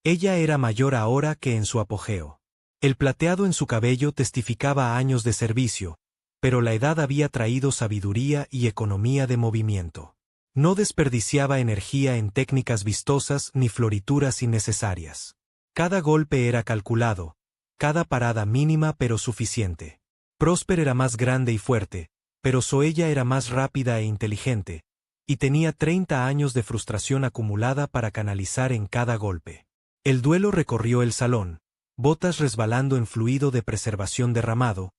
Ella era mayor ahora que en su apogeo. El plateado en su cabello testificaba a años de servicio, pero la edad había traído sabiduría y economía de movimiento. No desperdiciaba energía en técnicas vistosas ni florituras innecesarias. Cada golpe era calculado, cada parada mínima pero suficiente. Prosper era más grande y fuerte, pero Zoella era más rápida e inteligente, y tenía 30 años de frustración acumulada para canalizar en cada golpe. El duelo recorrió el salón, botas resbalando en fluido de preservación derramado,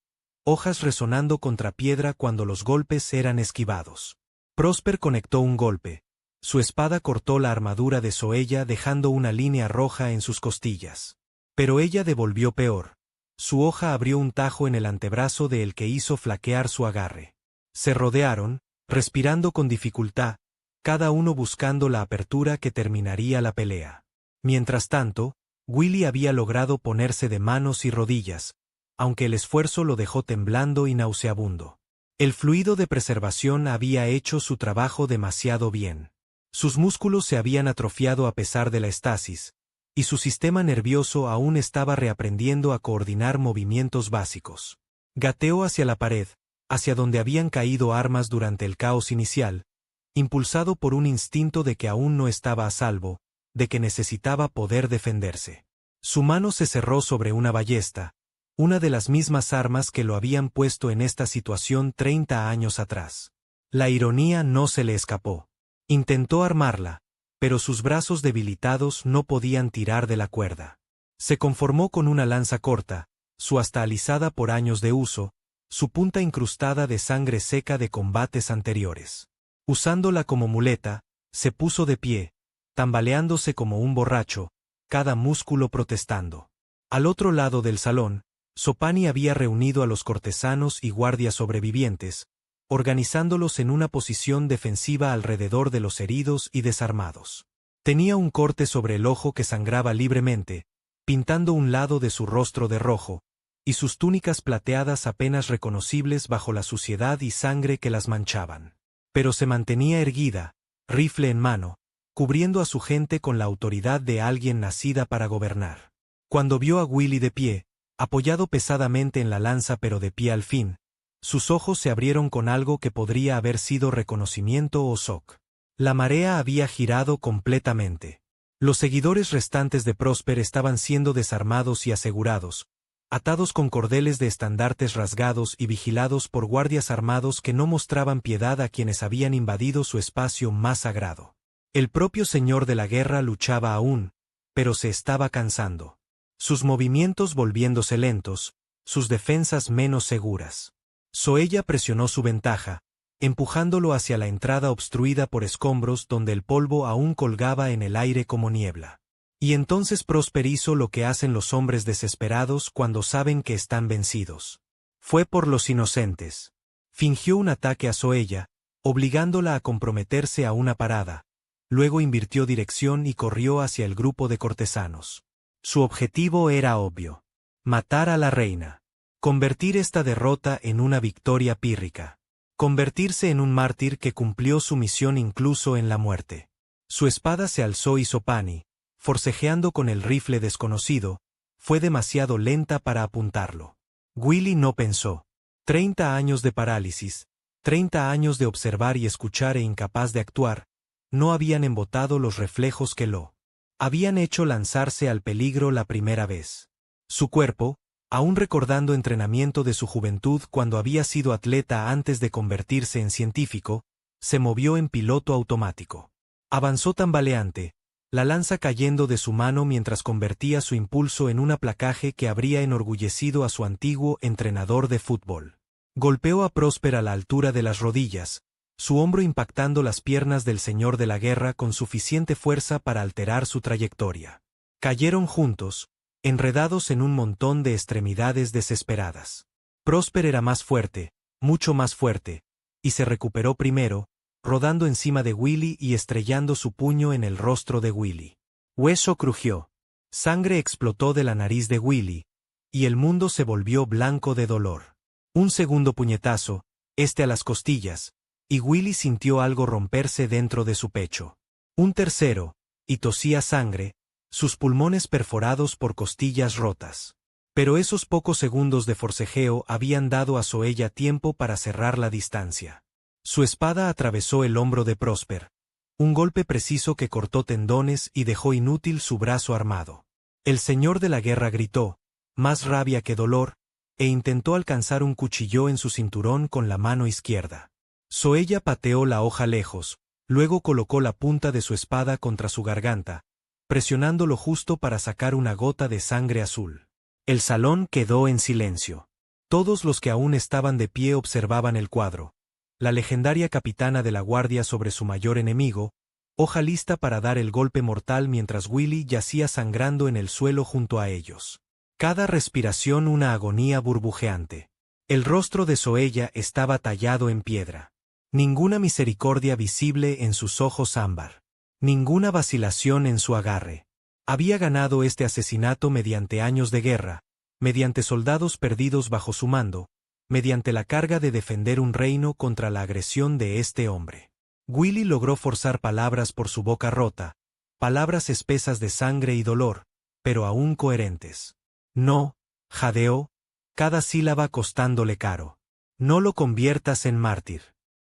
hojas resonando contra piedra cuando los golpes eran esquivados. Prosper conectó un golpe. Su espada cortó la armadura de Zoella dejando una línea roja en sus costillas. Pero ella devolvió peor. Su hoja abrió un tajo en el antebrazo de el que hizo flaquear su agarre. Se rodearon, respirando con dificultad, cada uno buscando la apertura que terminaría la pelea. Mientras tanto, Willy había logrado ponerse de manos y rodillas, aunque el esfuerzo lo dejó temblando y nauseabundo. El fluido de preservación había hecho su trabajo demasiado bien. Sus músculos se habían atrofiado a pesar de la estasis, y su sistema nervioso aún estaba reaprendiendo a coordinar movimientos básicos. Gateó hacia la pared, hacia donde habían caído armas durante el caos inicial, impulsado por un instinto de que aún no estaba a salvo, de que necesitaba poder defenderse. Su mano se cerró sobre una ballesta, una de las mismas armas que lo habían puesto en esta situación 30 años atrás. La ironía no se le escapó. Intentó armarla, pero sus brazos debilitados no podían tirar de la cuerda. Se conformó con una lanza corta, su asta alisada por años de uso, su punta incrustada de sangre seca de combates anteriores. Usándola como muleta, se puso de pie, tambaleándose como un borracho, cada músculo protestando. Al otro lado del salón, Zopani había reunido a los cortesanos y guardias sobrevivientes, organizándolos en una posición defensiva alrededor de los heridos y desarmados. Tenía un corte sobre el ojo que sangraba libremente, pintando un lado de su rostro de rojo, y sus túnicas plateadas apenas reconocibles bajo la suciedad y sangre que las manchaban. Pero se mantenía erguida, rifle en mano, cubriendo a su gente con la autoridad de alguien nacida para gobernar. Cuando vio a Willy de pie, apoyado pesadamente en la lanza pero de pie al fin, sus ojos se abrieron con algo que podría haber sido reconocimiento o shock. La marea había girado completamente. Los seguidores restantes de Prosper estaban siendo desarmados y asegurados, atados con cordeles de estandartes rasgados y vigilados por guardias armados que no mostraban piedad a quienes habían invadido su espacio más sagrado. El propio señor de la guerra luchaba aún, pero se estaba cansando. Sus movimientos volviéndose lentos, sus defensas menos seguras. Zoella presionó su ventaja, empujándolo hacia la entrada obstruida por escombros donde el polvo aún colgaba en el aire como niebla. Y entonces Prosper hizo lo que hacen los hombres desesperados cuando saben que están vencidos. Fue por los inocentes. Fingió un ataque a Zoella, obligándola a comprometerse a una parada. Luego invirtió dirección y corrió hacia el grupo de cortesanos. Su objetivo era obvio: matar a la reina. Convertir esta derrota en una victoria pírrica. Convertirse en un mártir que cumplió su misión incluso en la muerte. Su espada se alzó y Zopani, forcejeando con el rifle desconocido, fue demasiado lenta para apuntarlo. Willy no pensó. 30 años de parálisis, 30 años de observar y escuchar e incapaz de actuar, no habían embotado los reflejos que lo habían hecho lanzarse al peligro la primera vez. Su cuerpo, aún recordando entrenamiento de su juventud cuando había sido atleta antes de convertirse en científico, se movió en piloto automático. Avanzó tambaleante, la lanza cayendo de su mano mientras convertía su impulso en un placaje que habría enorgullecido a su antiguo entrenador de fútbol. Golpeó a Prosper a la altura de las rodillas, su hombro impactando las piernas del señor de la guerra con suficiente fuerza para alterar su trayectoria. Cayeron juntos, enredados en un montón de extremidades desesperadas. Prosper era más fuerte, mucho más fuerte, y se recuperó primero, rodando encima de Willy y estrellando su puño en el rostro de Willy. Hueso crujió. Sangre explotó de la nariz de Willy, y el mundo se volvió blanco de dolor. Un segundo puñetazo, a las costillas, y Willy sintió algo romperse dentro de su pecho. Un tercero, y tosía sangre, sus pulmones perforados por costillas rotas. Pero esos pocos segundos de forcejeo habían dado a Zoella tiempo para cerrar la distancia. Su espada atravesó el hombro de Prosper. Un golpe preciso que cortó tendones y dejó inútil su brazo armado. El señor de la guerra gritó, más rabia que dolor, e intentó alcanzar un cuchillo en su cinturón con la mano izquierda. Zoella pateó la hoja lejos, luego colocó la punta de su espada contra su garganta, presionando lo justo para sacar una gota de sangre azul. El salón quedó en silencio. Todos los que aún estaban de pie observaban el cuadro. La legendaria capitana de la guardia sobre su mayor enemigo, hoja lista para dar el golpe mortal mientras Willy yacía sangrando en el suelo junto a ellos. Cada respiración una agonía burbujeante. El rostro de Zoella estaba tallado en piedra. Ninguna misericordia visible en sus ojos ámbar. Ninguna vacilación en su agarre. Había ganado este asesinato mediante años de guerra, mediante soldados perdidos bajo su mando, mediante la carga de defender un reino contra la agresión de este hombre. Willy logró forzar palabras por su boca rota, palabras espesas de sangre y dolor, pero aún coherentes. No, jadeó, cada sílaba costándole caro. No lo conviertas en mártir.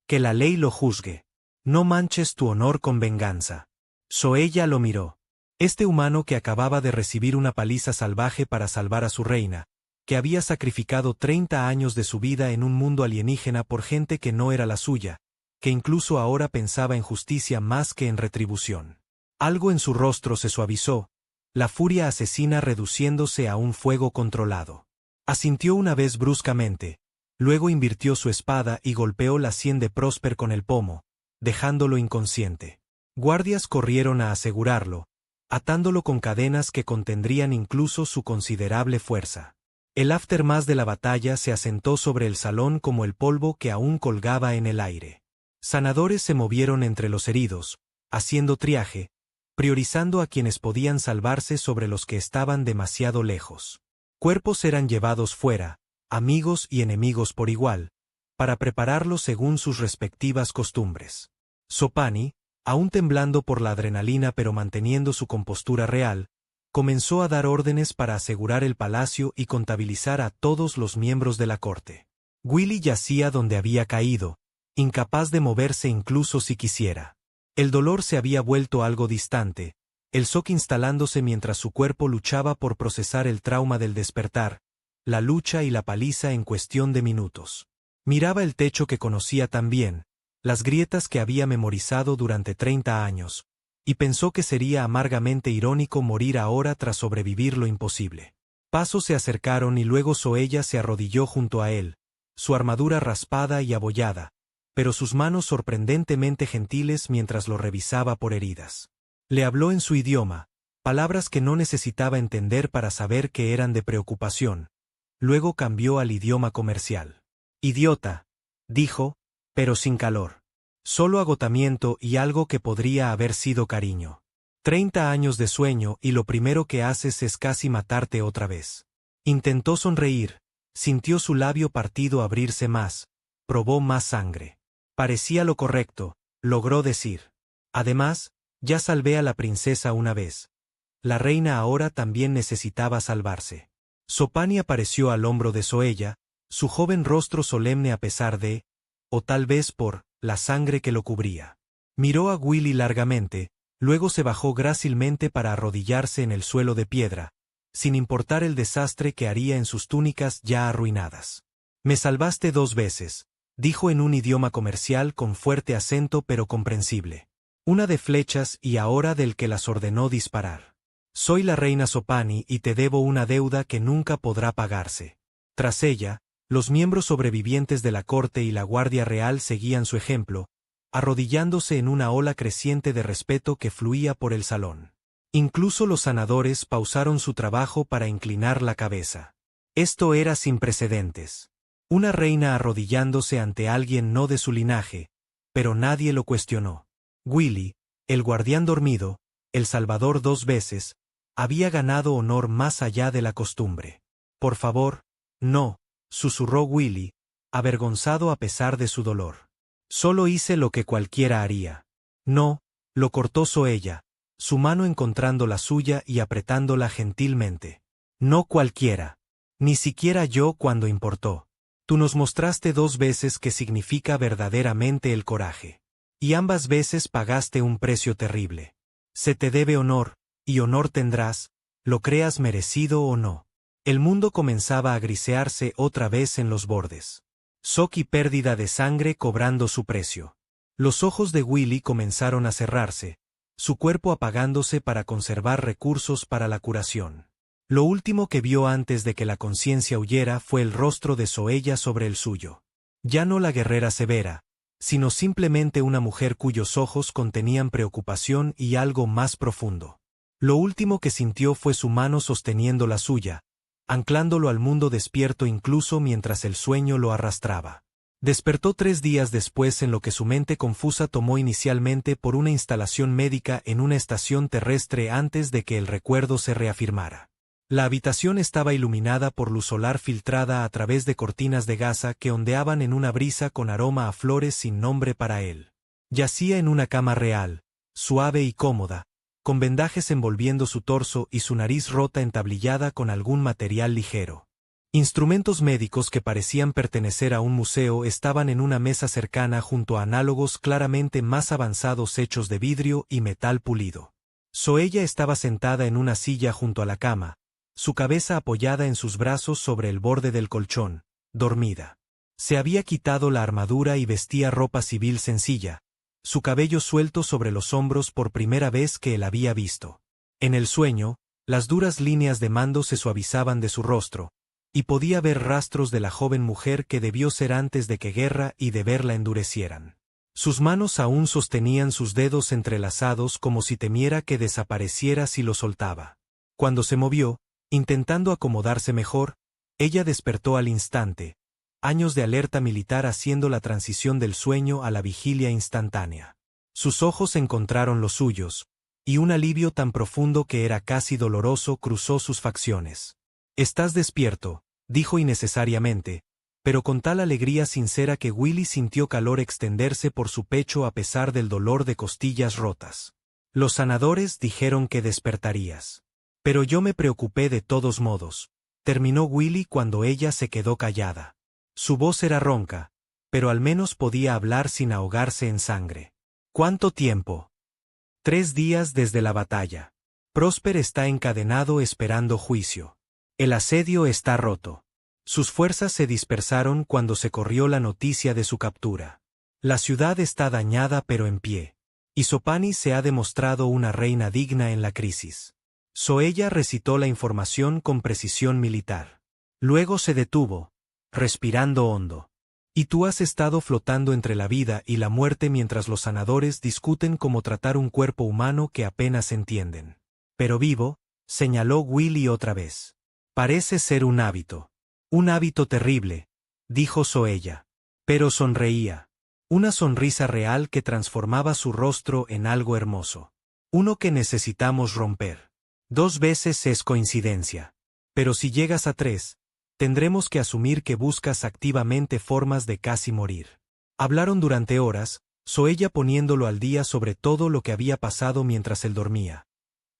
Que la ley lo juzgue. No manches tu honor con venganza. Zoella lo miró. Este humano que acababa de recibir una paliza salvaje para salvar a su reina, que había sacrificado 30 años de su vida en un mundo alienígena por gente que no era la suya, que incluso ahora pensaba en justicia más que en retribución. Algo en su rostro se suavizó, la furia asesina reduciéndose a un fuego controlado. Asintió una vez bruscamente, luego invirtió su espada y golpeó la sien de Prosper con el pomo, dejándolo inconsciente. Guardias corrieron a asegurarlo, atándolo con cadenas que contendrían incluso su considerable fuerza. El aftermath de la batalla se asentó sobre el salón como el polvo que aún colgaba en el aire. Sanadores se movieron entre los heridos, haciendo triaje, priorizando a quienes podían salvarse sobre los que estaban demasiado lejos. Cuerpos eran llevados fuera, amigos y enemigos por igual, para prepararlos según sus respectivas costumbres. Zopani, aún temblando por la adrenalina pero manteniendo su compostura real, comenzó a dar órdenes para asegurar el palacio y contabilizar a todos los miembros de la corte. Willy yacía donde había caído, incapaz de moverse incluso si quisiera. El dolor se había vuelto algo distante, el shock instalándose mientras su cuerpo luchaba por procesar el trauma del despertar, la lucha y la paliza en cuestión de minutos. Miraba el techo que conocía tan bien, las grietas que había memorizado durante 30 años, y pensó que sería amargamente irónico morir ahora tras sobrevivir lo imposible. Pasos se acercaron y luego Zoella se arrodilló junto a él, su armadura raspada y abollada, pero sus manos sorprendentemente gentiles mientras lo revisaba por heridas. Le habló en su idioma, palabras que no necesitaba entender para saber que eran de preocupación. Luego cambió al idioma comercial. Idiota, dijo, pero sin calor. Solo agotamiento y algo que podría haber sido cariño. 30 años de sueño y lo primero que haces es casi matarte otra vez. Intentó sonreír, sintió su labio partido abrirse más, probó más sangre. Parecía lo correcto, logró decir. Además, ya salvé a la princesa una vez. La reina ahora también necesitaba salvarse. Zopani apareció al hombro de Zoella, su joven rostro solemne a pesar de, o tal vez por, la sangre que lo cubría. Miró a Willy largamente, luego se bajó grácilmente para arrodillarse en el suelo de piedra, sin importar el desastre que haría en sus túnicas ya arruinadas. Me salvaste 2 veces, dijo en un idioma comercial con fuerte acento pero comprensible. Una de flechas y ahora del que las ordenó disparar. Soy la reina Zopani y te debo una deuda que nunca podrá pagarse. Tras ella, los miembros sobrevivientes de la corte y la guardia real seguían su ejemplo, arrodillándose en una ola creciente de respeto que fluía por el salón. Incluso los sanadores pausaron su trabajo para inclinar la cabeza. Esto era sin precedentes. Una reina arrodillándose ante alguien no de su linaje, pero nadie lo cuestionó. Willy, el guardián dormido, el salvador 2 veces, había ganado honor más allá de la costumbre. Por favor, no, susurró Willy, avergonzado a pesar de su dolor. Solo hice lo que cualquiera haría. No, lo cortó Zoella, su mano encontrando la suya y apretándola gentilmente. No cualquiera. Ni siquiera yo cuando importó. Tú nos mostraste 2 veces qué significa verdaderamente el coraje. Y ambas veces pagaste un precio terrible. Se te debe honor, y honor tendrás, lo creas merecido o no. El mundo comenzaba a grisearse otra vez en los bordes. Shock y pérdida de sangre cobrando su precio. Los ojos de Willy comenzaron a cerrarse, su cuerpo apagándose para conservar recursos para la curación. Lo último que vio antes de que la conciencia huyera fue el rostro de Zoella sobre el suyo. Ya no la guerrera severa, sino simplemente una mujer cuyos ojos contenían preocupación y algo más profundo. Lo último que sintió fue su mano sosteniendo la suya, anclándolo al mundo despierto incluso mientras el sueño lo arrastraba. Despertó 3 días después en lo que su mente confusa tomó inicialmente por una instalación médica en una estación terrestre antes de que el recuerdo se reafirmara. La habitación estaba iluminada por luz solar filtrada a través de cortinas de gasa que ondeaban en una brisa con aroma a flores sin nombre para él. Yacía en una cama real, suave y cómoda, con vendajes envolviendo su torso y su nariz rota entablillada con algún material ligero. Instrumentos médicos que parecían pertenecer a un museo estaban en una mesa cercana junto a análogos claramente más avanzados hechos de vidrio y metal pulido. Zoella estaba sentada en una silla junto a la cama, su cabeza apoyada en sus brazos sobre el borde del colchón, dormida. Se había quitado la armadura y vestía ropa civil sencilla, su cabello suelto sobre los hombros por primera vez que él había visto. En el sueño, las duras líneas de mando se suavizaban de su rostro, y podía ver rastros de la joven mujer que debió ser antes de que Guerra y Deber la endurecieran. Sus manos aún sostenían sus dedos entrelazados como si temiera que desapareciera si lo soltaba. Cuando se movió, intentando acomodarse mejor, ella despertó al instante, años de alerta militar haciendo la transición del sueño a la vigilia instantánea. Sus ojos encontraron los suyos, y un alivio tan profundo que era casi doloroso cruzó sus facciones. «Estás despierto», dijo innecesariamente, pero con tal alegría sincera que Willy sintió calor extenderse por su pecho a pesar del dolor de costillas rotas. «Los sanadores dijeron que despertarías. Pero yo me preocupé de todos modos», terminó Willy cuando ella se quedó callada. Su voz era ronca, pero al menos podía hablar sin ahogarse en sangre. «¿Cuánto tiempo?» 3 días desde la batalla. Prosper está encadenado esperando juicio. El asedio está roto. Sus fuerzas se dispersaron cuando se corrió la noticia de su captura. La ciudad está dañada pero en pie. Y Sopani se ha demostrado una reina digna en la crisis. Zoella recitó la información con precisión militar. Luego se detuvo, respirando hondo. Y tú has estado flotando entre la vida y la muerte mientras los sanadores discuten cómo tratar un cuerpo humano que apenas entienden. Pero vivo, señaló Willy otra vez. Parece ser un hábito. Un hábito terrible, dijo Zoella. Pero sonreía. Una sonrisa real que transformaba su rostro en algo hermoso. Uno que necesitamos romper. 2 veces es coincidencia. Pero si llegas a 3, tendremos que asumir que buscas activamente formas de casi morir. Hablaron durante horas, Zoella poniéndolo al día sobre todo lo que había pasado mientras él dormía.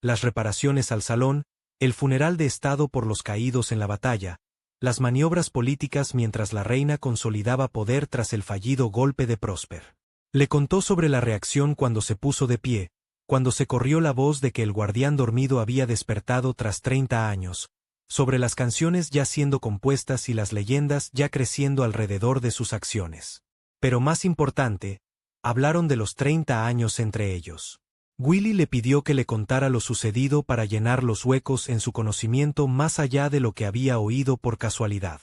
Las reparaciones al salón, el funeral de estado por los caídos en la batalla, las maniobras políticas mientras la reina consolidaba poder tras el fallido golpe de Prosper. Le contó sobre la reacción cuando se puso de pie, cuando se corrió la voz de que el guardián dormido había despertado tras 30 años, sobre las canciones ya siendo compuestas y las leyendas ya creciendo alrededor de sus acciones. Pero más importante, hablaron de los 30 años entre ellos. Willy le pidió que le contara lo sucedido para llenar los huecos en su conocimiento más allá de lo que había oído por casualidad.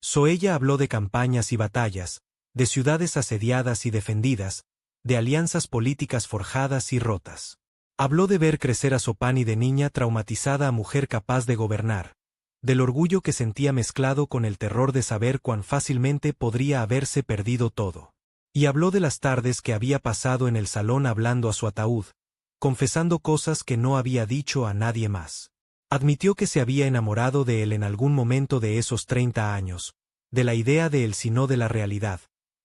Zoella habló de campañas y batallas, de ciudades asediadas y defendidas, de alianzas políticas forjadas y rotas. Habló de ver crecer a Sopani de niña traumatizada a mujer capaz de gobernar, del orgullo que sentía mezclado con el terror de saber cuán fácilmente podría haberse perdido todo. Y habló de las tardes que había pasado en el salón hablando a su ataúd, confesando cosas que no había dicho a nadie más. Admitió que se había enamorado de él en algún momento de esos 30 años, de la idea de él sino de la realidad,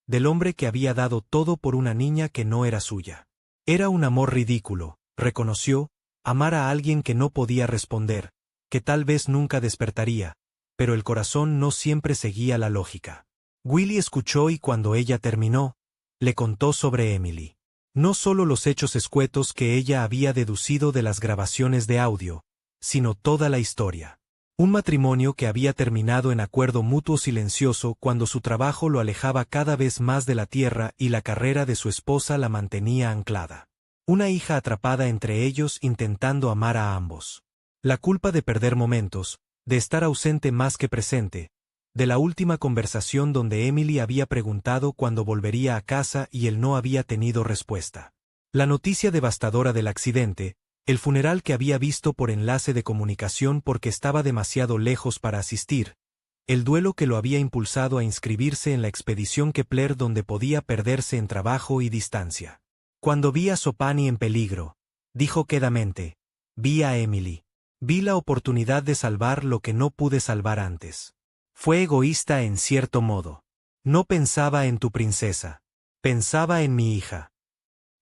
del hombre que había dado todo por una niña que no era suya. Era un amor ridículo, reconoció, amar a alguien que no podía responder, que tal vez nunca despertaría, pero el corazón no siempre seguía la lógica. Willy escuchó y cuando ella terminó, le contó sobre Emily. No solo los hechos escuetos que ella había deducido de las grabaciones de audio, sino toda la historia. Un matrimonio que había terminado en acuerdo mutuo silencioso cuando su trabajo lo alejaba cada vez más de la tierra y la carrera de su esposa la mantenía anclada. Una hija atrapada entre ellos intentando amar a ambos. La culpa de perder momentos, de estar ausente más que presente, de la última conversación donde Emily había preguntado cuándo volvería a casa y él no había tenido respuesta. La noticia devastadora del accidente, el funeral que había visto por enlace de comunicación porque estaba demasiado lejos para asistir, el duelo que lo había impulsado a inscribirse en la expedición Kepler donde podía perderse en trabajo y distancia. Cuando vi a Sopani en peligro, dijo quedamente, vi a Emily. Vi la oportunidad de salvar lo que no pude salvar antes. Fue egoísta en cierto modo. No pensaba en tu princesa. Pensaba en mi hija.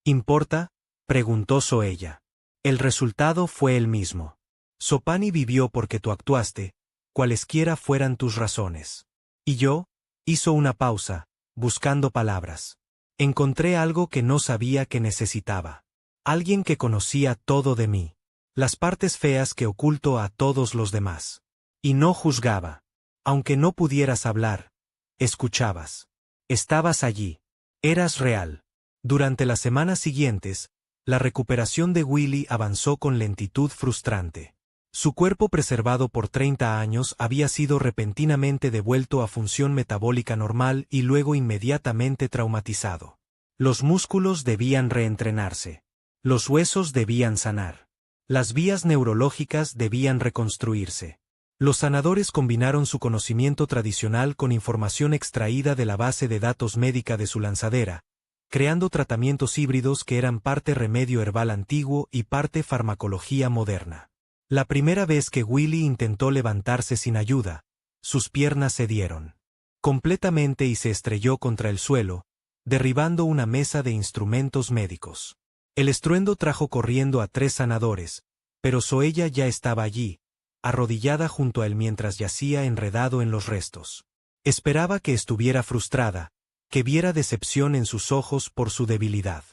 ¿Importa? Preguntó Soella. El resultado fue el mismo. Sopani vivió porque tú actuaste, cualesquiera fueran tus razones. Y yo, hizo una pausa, buscando palabras. Encontré algo que no sabía que necesitaba. Alguien que conocía todo de mí. Las partes feas que oculto a todos los demás. Y no juzgaba. Aunque no pudieras hablar, escuchabas. Estabas allí. Eras real. Durante las semanas siguientes, la recuperación de Willy avanzó con lentitud frustrante. Su cuerpo preservado por 30 años había sido repentinamente devuelto a función metabólica normal y luego inmediatamente traumatizado. Los músculos debían reentrenarse. Los huesos debían sanar. Las vías neurológicas debían reconstruirse. Los sanadores combinaron su conocimiento tradicional con información extraída de la base de datos médica de su lanzadera, creando tratamientos híbridos que eran parte remedio herbal antiguo y parte farmacología moderna. La primera vez que Willy intentó levantarse sin ayuda, sus piernas cedieron completamente y se estrelló contra el suelo, derribando una mesa de instrumentos médicos. El estruendo trajo corriendo a 3 sanadores, pero Soella ya estaba allí, arrodillada junto a él mientras yacía enredado en los restos. Esperaba que estuviera frustrada, que viera decepción en sus ojos por su debilidad.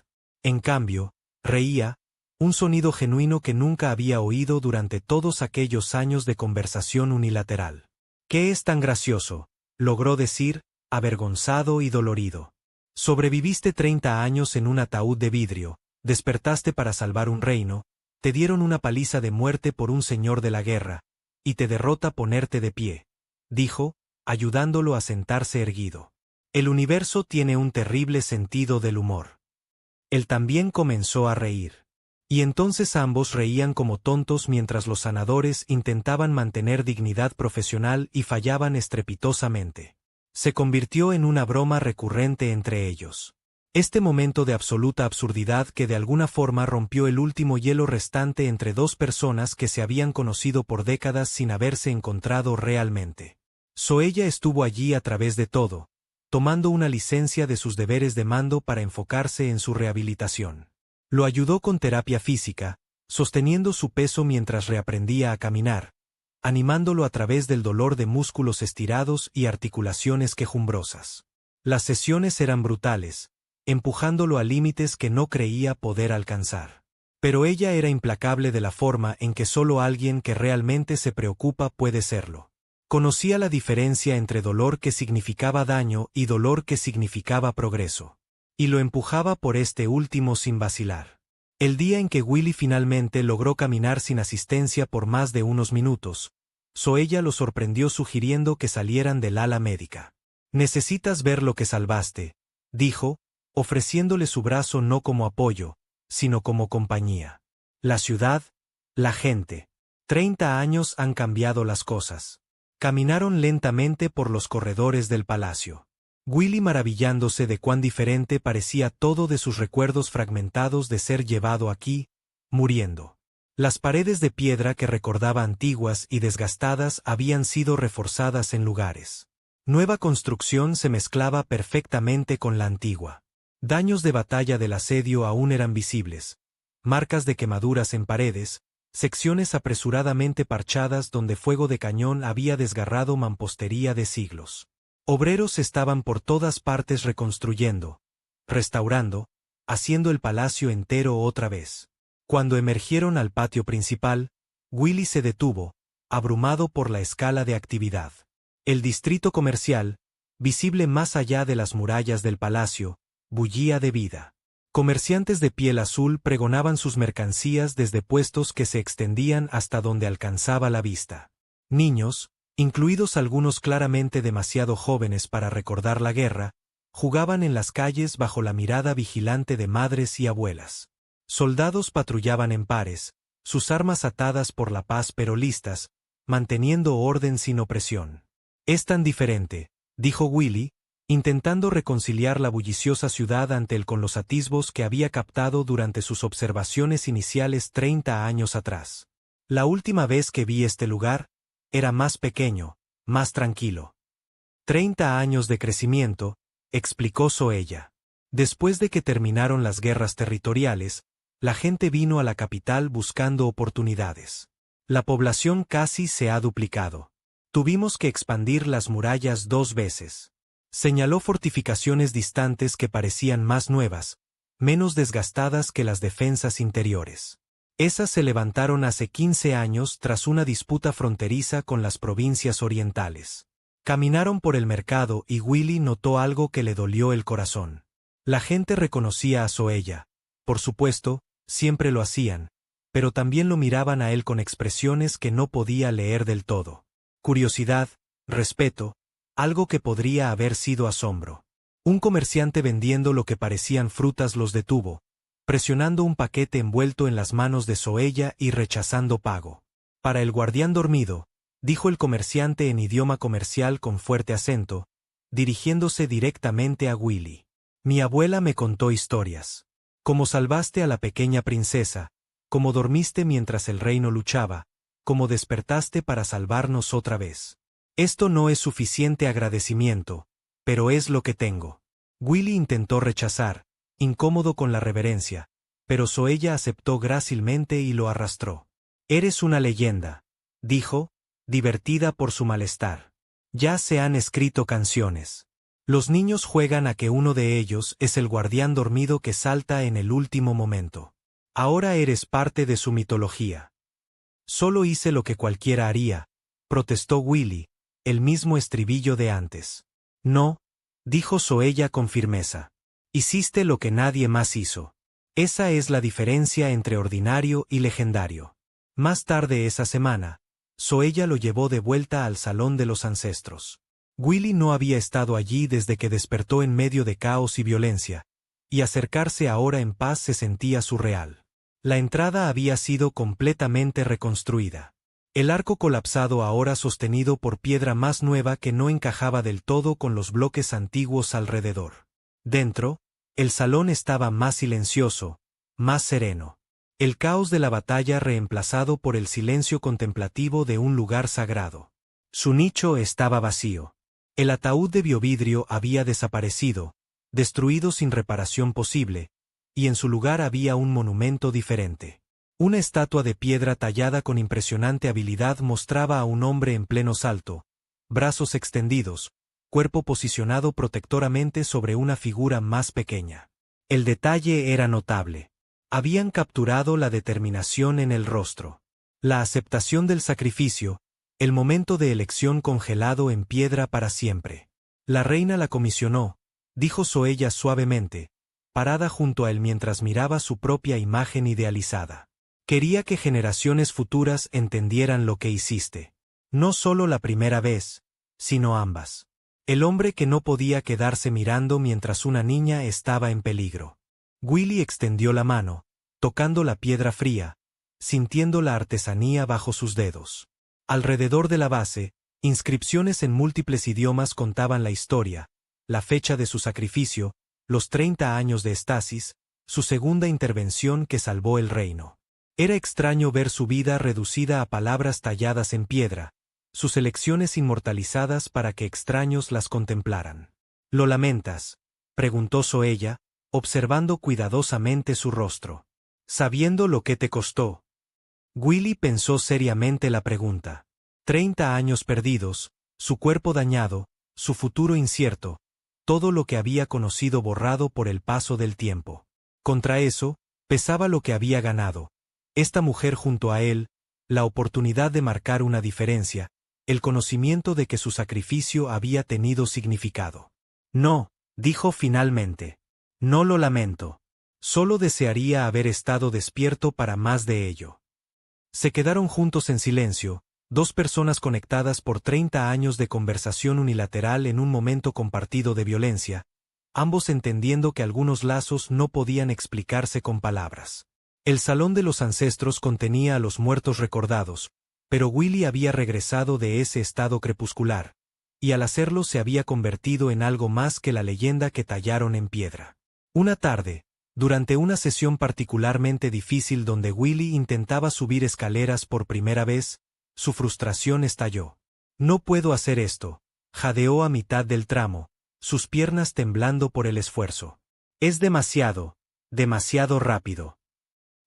En cambio, reía, un sonido genuino que nunca había oído durante todos aquellos años de conversación unilateral. ¿Qué es tan gracioso?, logró decir, avergonzado y dolorido. Sobreviviste 30 años en un ataúd de vidrio, despertaste para salvar un reino, te dieron una paliza de muerte por un señor de la guerra, y te derrota ponerte de pie, dijo, ayudándolo a sentarse erguido. El universo tiene un terrible sentido del humor. Él también comenzó a reír. Y entonces ambos reían como tontos mientras los sanadores intentaban mantener dignidad profesional y fallaban estrepitosamente. Se convirtió en una broma recurrente entre ellos. Este momento de absoluta absurdidad que de alguna forma rompió el último hielo restante entre 2 personas que se habían conocido por décadas sin haberse encontrado realmente. Soella estuvo allí a través de todo, tomando una licencia de sus deberes de mando para enfocarse en su rehabilitación. Lo ayudó con terapia física, sosteniendo su peso mientras reaprendía a caminar, animándolo a través del dolor de músculos estirados y articulaciones quejumbrosas. Las sesiones eran brutales, empujándolo a límites que no creía poder alcanzar. Pero ella era implacable de la forma en que solo alguien que realmente se preocupa puede serlo. Conocía la diferencia entre dolor que significaba daño y dolor que significaba progreso. Y lo empujaba por este último sin vacilar. El día en que Willy finalmente logró caminar sin asistencia por más de unos minutos, Soella lo sorprendió sugiriendo que salieran del ala médica. «Necesitas ver lo que salvaste», dijo, ofreciéndole su brazo no como apoyo, sino como compañía. La ciudad, la gente. 30 años han cambiado las cosas. Caminaron lentamente por los corredores del palacio. Willy maravillándose de cuán diferente parecía todo de sus recuerdos fragmentados de ser llevado aquí, muriendo. Las paredes de piedra que recordaba antiguas y desgastadas habían sido reforzadas en lugares. Nueva construcción se mezclaba perfectamente con la antigua. Daños de batalla del asedio aún eran visibles, marcas de quemaduras en paredes, secciones apresuradamente parchadas donde fuego de cañón había desgarrado mampostería de siglos. Obreros estaban por todas partes reconstruyendo, restaurando, haciendo el palacio entero otra vez. Cuando emergieron al patio principal, Willy se detuvo, abrumado por la escala de actividad. El distrito comercial, visible más allá de las murallas del palacio, bullía de vida. Comerciantes de piel azul pregonaban sus mercancías desde puestos que se extendían hasta donde alcanzaba la vista. Niños, incluidos algunos claramente demasiado jóvenes para recordar la guerra, jugaban en las calles bajo la mirada vigilante de madres y abuelas. Soldados patrullaban en pares, sus armas atadas por la paz pero listas, manteniendo orden sin opresión. «Es tan diferente», dijo Willy, intentando reconciliar la bulliciosa ciudad con los atisbos que había captado durante sus observaciones iniciales 30 años atrás. «La última vez que vi este lugar, era más pequeño, más tranquilo». 30 años de crecimiento, explicó Zoella. Después de que terminaron las guerras territoriales, la gente vino a la capital buscando oportunidades. La población casi se ha duplicado. Tuvimos que expandir las murallas 2 veces. Señaló fortificaciones distantes que parecían más nuevas, menos desgastadas que las defensas interiores. Esas se levantaron hace 15 años tras una disputa fronteriza con las provincias orientales. Caminaron por el mercado y Willy notó algo que le dolió el corazón. La gente reconocía a Zoella, por supuesto, siempre lo hacían, pero también lo miraban a él con expresiones que no podía leer del todo. Curiosidad, respeto, algo que podría haber sido asombro. Un comerciante vendiendo lo que parecían frutas los detuvo, presionando un paquete envuelto en las manos de Zoella y rechazando pago. «Para el guardián dormido», dijo el comerciante en idioma comercial con fuerte acento, dirigiéndose directamente a Willy. «Mi abuela me contó historias. Cómo salvaste a la pequeña princesa, cómo dormiste mientras el reino luchaba, cómo despertaste para salvarnos otra vez. Esto no es suficiente agradecimiento, pero es lo que tengo». Willy intentó rechazar, incómodo con la reverencia, pero Zoella aceptó grácilmente y lo arrastró. «Eres una leyenda», dijo, divertida por su malestar. «Ya se han escrito canciones. Los niños juegan a que uno de ellos es el guardián dormido que salta en el último momento. Ahora eres parte de su mitología». «Solo hice lo que cualquiera haría», protestó Willy, el mismo estribillo de antes. «No», dijo Zoella con firmeza. «Hiciste lo que nadie más hizo. Esa es la diferencia entre ordinario y legendario». Más tarde esa semana, Zoella lo llevó de vuelta al salón de los ancestros. Willy no había estado allí desde que despertó en medio de caos y violencia, y acercarse ahora en paz se sentía surreal. La entrada había sido completamente reconstruida. El arco colapsado ahora sostenido por piedra más nueva que no encajaba del todo con los bloques antiguos alrededor. Dentro, el salón estaba más silencioso, más sereno. El caos de la batalla reemplazado por el silencio contemplativo de un lugar sagrado. Su nicho estaba vacío. El ataúd de biovidrio había desaparecido, destruido sin reparación posible, y en su lugar había un monumento diferente. Una estatua de piedra tallada con impresionante habilidad mostraba a un hombre en pleno salto, brazos extendidos, cuerpo posicionado protectoramente sobre una figura más pequeña. El detalle era notable. Habían capturado la determinación en el rostro. La aceptación del sacrificio, el momento de elección congelado en piedra para siempre. «La reina la comisionó», dijo Zoella suavemente, parada junto a él mientras miraba su propia imagen idealizada. «Quería que generaciones futuras entendieran lo que hiciste. No solo la primera vez, sino ambas». El hombre que no podía quedarse mirando mientras una niña estaba en peligro. Willy extendió la mano, tocando la piedra fría, sintiendo la artesanía bajo sus dedos. Alrededor de la base, inscripciones en múltiples idiomas contaban la historia, la fecha de su sacrificio, los 30 años de estasis, su segunda intervención que salvó el reino. Era extraño ver su vida reducida a palabras talladas en piedra, sus elecciones inmortalizadas para que extraños las contemplaran. «¿Lo lamentas?», preguntó Zoella, observando cuidadosamente su rostro. «Sabiendo lo que te costó». Willy pensó seriamente la pregunta. 30 años perdidos, su cuerpo dañado, su futuro incierto, todo lo que había conocido borrado por el paso del tiempo. Contra eso, pesaba lo que había ganado. Esta mujer junto a él, la oportunidad de marcar una diferencia, el conocimiento de que su sacrificio había tenido significado. No, dijo finalmente. No lo lamento. Solo desearía haber estado despierto para más de ello. Se quedaron juntos en silencio, dos personas conectadas por 30 años de conversación unilateral en un momento compartido de violencia, ambos entendiendo que algunos lazos no podían explicarse con palabras. El salón de los ancestros contenía a los muertos recordados, pero Willy había regresado de ese estado crepuscular, y al hacerlo se había convertido en algo más que la leyenda que tallaron en piedra. Una tarde, durante una sesión particularmente difícil donde Willy intentaba subir escaleras por primera vez, su frustración estalló. No puedo hacer esto, jadeó a mitad del tramo, sus piernas temblando por el esfuerzo. Es demasiado rápido.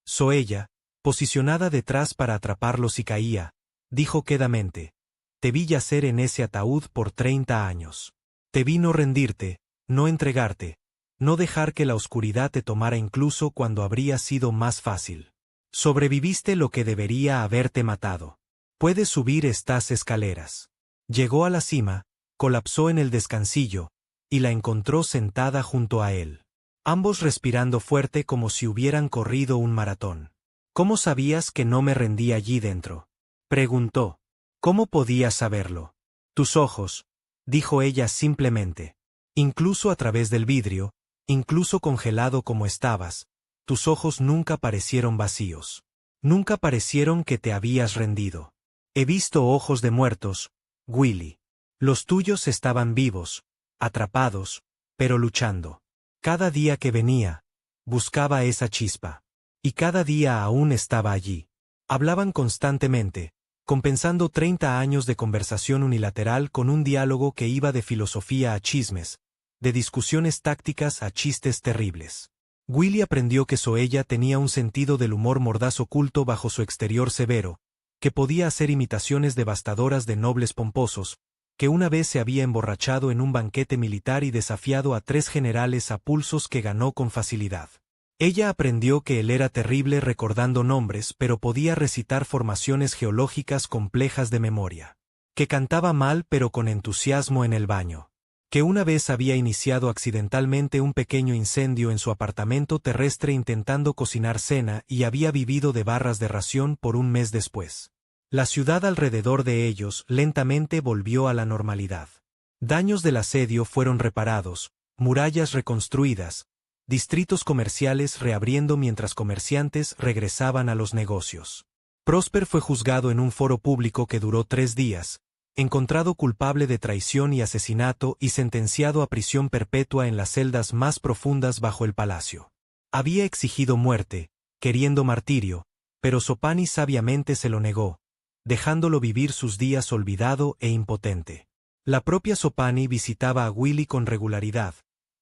Zoella, posicionada detrás para atraparlo si caía, dijo quedamente: te vi yacer en ese ataúd por 30 años. Te vi no rendirte, no entregarte, no dejar que la oscuridad te tomara incluso cuando habría sido más fácil. Sobreviviste lo que debería haberte matado. Puedes subir estas escaleras. Llegó a la cima, colapsó en el descansillo, y la encontró sentada junto a él. Ambos respirando fuerte como si hubieran corrido un maratón. ¿Cómo sabías que no me rendí allí dentro?, preguntó. ¿Cómo podías saberlo? Tus ojos, dijo ella simplemente. Incluso a través del vidrio, incluso congelado como estabas, tus ojos nunca parecieron vacíos. Nunca parecieron que te habías rendido. He visto ojos de muertos, Willy. Los tuyos estaban vivos, atrapados, pero luchando. Cada día que venía, buscaba esa chispa. Y cada día aún estaba allí. Hablaban constantemente, compensando 30 años de conversación unilateral con un diálogo que iba de filosofía a chismes, de discusiones tácticas a chistes terribles. Willy aprendió que Zoella tenía un sentido del humor mordaz oculto bajo su exterior severo, que podía hacer imitaciones devastadoras de nobles pomposos, que una vez se había emborrachado en un banquete militar y desafiado a 3 generales a pulsos que ganó con facilidad. Ella aprendió que él era terrible recordando nombres, pero podía recitar formaciones geológicas complejas de memoria. Que cantaba mal pero con entusiasmo en el baño. Que una vez había iniciado accidentalmente un pequeño incendio en su apartamento terrestre intentando cocinar cena y había vivido de barras de ración por un mes después. La ciudad alrededor de ellos lentamente volvió a la normalidad. Daños del asedio fueron reparados, murallas reconstruidas, distritos comerciales reabriendo mientras comerciantes regresaban a los negocios. Prosper fue juzgado en un foro público que duró 3 días, encontrado culpable de traición y asesinato y sentenciado a prisión perpetua en las celdas más profundas bajo el palacio. Había exigido muerte, queriendo martirio, pero Sopani sabiamente se lo negó, dejándolo vivir sus días olvidado e impotente. La propia Sopani visitaba a Willy con regularidad,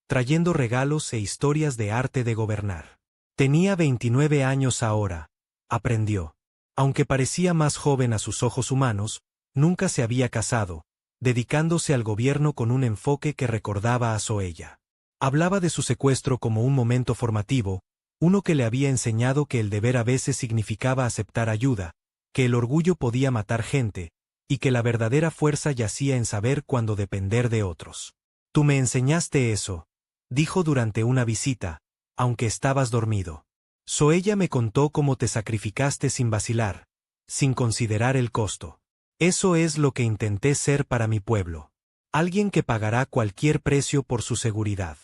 trayendo regalos e historias de arte de gobernar. Tenía 29 años ahora, aprendió. Aunque parecía más joven a sus ojos humanos, nunca se había casado, dedicándose al gobierno con un enfoque que recordaba a Zoella. Hablaba de su secuestro como un momento formativo, uno que le había enseñado que el deber a veces significaba aceptar ayuda, que el orgullo podía matar gente, y que la verdadera fuerza yacía en saber cuándo depender de otros. Tú me enseñaste eso, dijo durante una visita, aunque estabas dormido. Zoella me contó cómo te sacrificaste sin vacilar, sin considerar el costo. Eso es lo que intenté ser para mi pueblo. Alguien que pagará cualquier precio por su seguridad.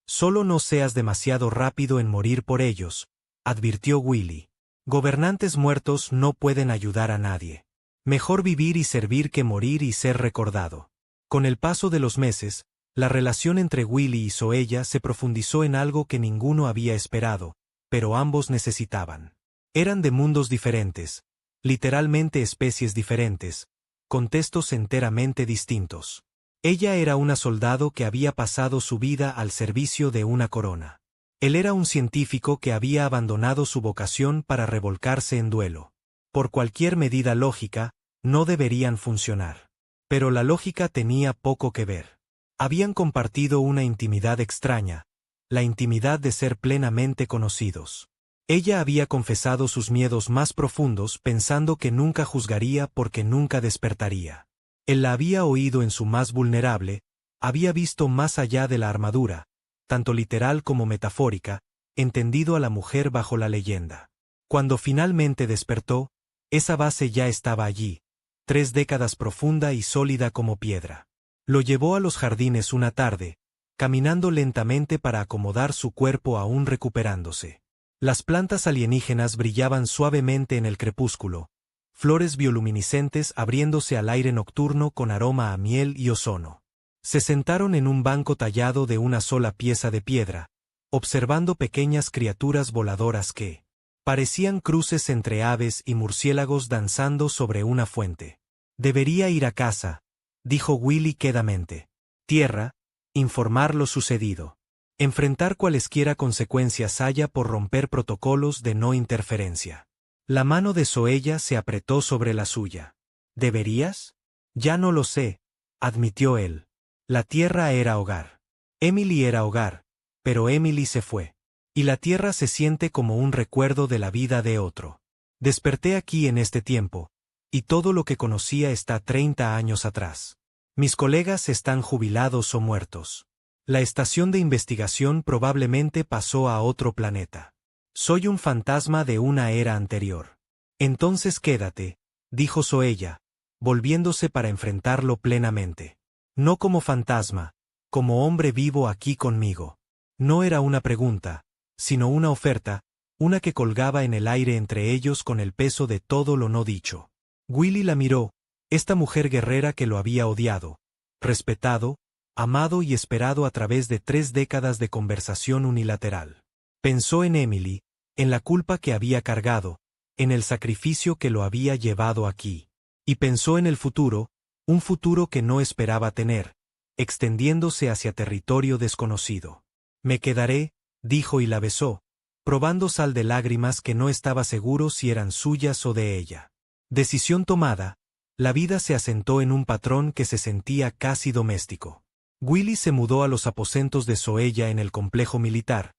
Solo no seas demasiado rápido en morir por ellos, advirtió Willy. Gobernantes muertos no pueden ayudar a nadie. Mejor vivir y servir que morir y ser recordado. Con el paso de los meses, la relación entre Willy y Zoella se profundizó en algo que ninguno había esperado, pero ambos necesitaban. Eran de mundos diferentes, literalmente especies diferentes, contextos enteramente distintos. Ella era una soldado que había pasado su vida al servicio de una corona. Él era un científico que había abandonado su vocación para revolcarse en duelo. Por cualquier medida lógica, no deberían funcionar. Pero la lógica tenía poco que ver. Habían compartido una intimidad extraña, la intimidad de ser plenamente conocidos. Ella había confesado sus miedos más profundos pensando que nunca juzgaría porque nunca despertaría. Él la había oído en su más vulnerable, había visto más allá de la armadura, tanto literal como metafórica, entendido a la mujer bajo la leyenda. Cuando finalmente despertó, esa base ya estaba allí, 3 décadas profunda y sólida como piedra. Lo llevó a los jardines una tarde, caminando lentamente para acomodar su cuerpo aún recuperándose. Las plantas alienígenas brillaban suavemente en el crepúsculo, flores bioluminiscentes abriéndose al aire nocturno con aroma a miel y ozono. Se sentaron en un banco tallado de una sola pieza de piedra, observando pequeñas criaturas voladoras que parecían cruces entre aves y murciélagos danzando sobre una fuente. Debería ir a casa, dijo Willy quedamente. Tierra, informar lo sucedido. Enfrentar cualesquiera consecuencias haya por romper protocolos de no interferencia. La mano de Zoella se apretó sobre la suya. ¿Deberías? Ya no lo sé, admitió él. La Tierra era hogar. Emily era hogar, pero Emily se fue. Y la Tierra se siente como un recuerdo de la vida de otro. Desperté aquí en este tiempo, y todo lo que conocía está 30 años atrás. Mis colegas están jubilados o muertos. La estación de investigación probablemente pasó a otro planeta. Soy un fantasma de una era anterior. Entonces quédate, dijo Zoella, volviéndose para enfrentarlo plenamente. No como fantasma, como hombre vivo aquí conmigo. No era una pregunta, sino una oferta, una que colgaba en el aire entre ellos con el peso de todo lo no dicho. Willy la miró, esta mujer guerrera que lo había odiado, respetado, amado y esperado a través de 3 décadas de conversación unilateral. Pensó en Emily, en la culpa que había cargado, en el sacrificio que lo había llevado aquí. Y pensó en el futuro, un futuro que no esperaba tener, extendiéndose hacia territorio desconocido. Me quedaré, dijo y la besó, probando sal de lágrimas que no estaba seguro si eran suyas o de ella. Decisión tomada, la vida se asentó en un patrón que se sentía casi doméstico. Willy se mudó a los aposentos de Zoella en el complejo militar,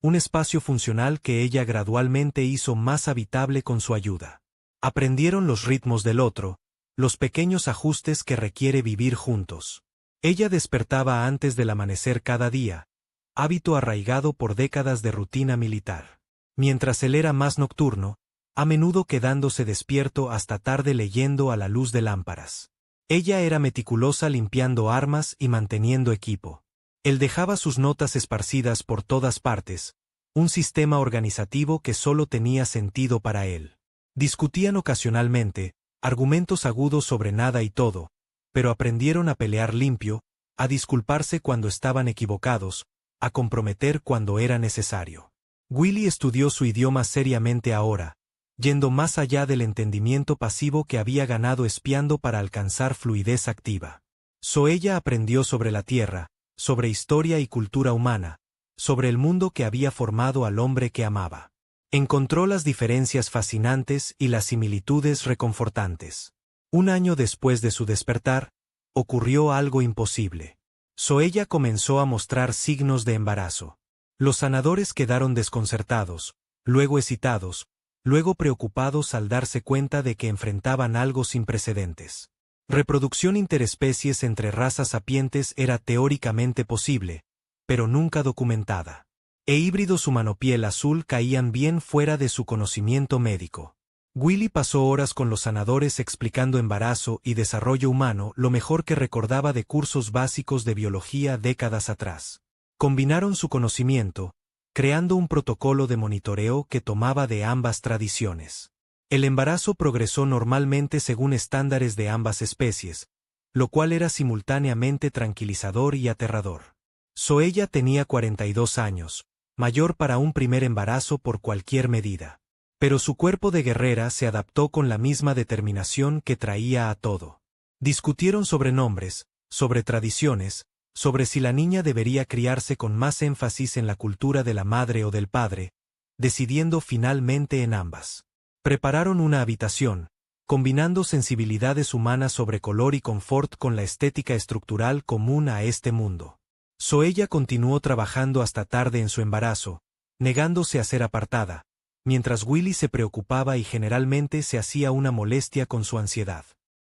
un espacio funcional que ella gradualmente hizo más habitable con su ayuda. Aprendieron los ritmos del otro, los pequeños ajustes que requiere vivir juntos. Ella despertaba antes del amanecer cada día, hábito arraigado por décadas de rutina militar. Mientras él era más nocturno, a menudo quedándose despierto hasta tarde leyendo a la luz de lámparas. Ella era meticulosa limpiando armas y manteniendo equipo. Él dejaba sus notas esparcidas por todas partes, un sistema organizativo que solo tenía sentido para él. Discutían ocasionalmente, argumentos agudos sobre nada y todo, pero aprendieron a pelear limpio, a disculparse cuando estaban equivocados, a comprometer cuando era necesario. Willy estudió su idioma seriamente ahora, yendo más allá del entendimiento pasivo que había ganado espiando para alcanzar fluidez activa. Zoella aprendió sobre la Tierra, sobre historia y cultura humana, sobre el mundo que había formado al hombre que amaba. Encontró las diferencias fascinantes y las similitudes reconfortantes. Un año después de su despertar, ocurrió algo imposible. Zoella comenzó a mostrar signos de embarazo. Los sanadores quedaron desconcertados, luego excitados, luego preocupados al darse cuenta de que enfrentaban algo sin precedentes. Reproducción interespecies entre razas sapientes era teóricamente posible, pero nunca documentada. E híbridos humano-piel azul caían bien fuera de su conocimiento médico. Willy pasó horas con los sanadores explicando embarazo y desarrollo humano lo mejor que recordaba de cursos básicos de biología décadas atrás. Combinaron su conocimiento, creando un protocolo de monitoreo que tomaba de ambas tradiciones. El embarazo progresó normalmente según estándares de ambas especies, lo cual era simultáneamente tranquilizador y aterrador. Zoella tenía 42 años, mayor para un primer embarazo por cualquier medida. Pero su cuerpo de guerrera se adaptó con la misma determinación que traía a todo. Discutieron sobre nombres, sobre tradiciones, sobre si la niña debería criarse con más énfasis en la cultura de la madre o del padre, decidiendo finalmente en ambas. Prepararon una habitación, combinando sensibilidades humanas sobre color y confort con la estética estructural común a este mundo. Zoella continuó trabajando hasta tarde en su embarazo, negándose a ser apartada, mientras Willy se preocupaba y generalmente se hacía una molestia con su ansiedad.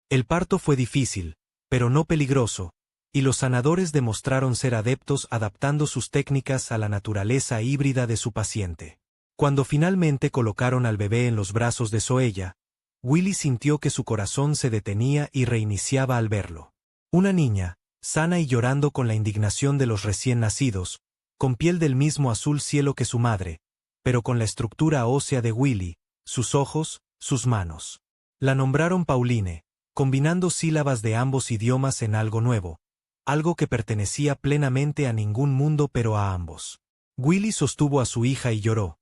El parto fue difícil, pero no peligroso, y los sanadores demostraron ser adeptos adaptando sus técnicas a la naturaleza híbrida de su paciente. Cuando finalmente colocaron al bebé en los brazos de Zoella, Willy sintió que su corazón se detenía y reiniciaba al verlo. Una niña, sana y llorando con la indignación de los recién nacidos, con piel del mismo azul cielo que su madre, pero con la estructura ósea de Willy, sus ojos, sus manos. La nombraron Pauline, combinando sílabas de ambos idiomas en algo nuevo, algo que pertenecía plenamente a ningún mundo pero a ambos. Willy sostuvo a su hija y lloró.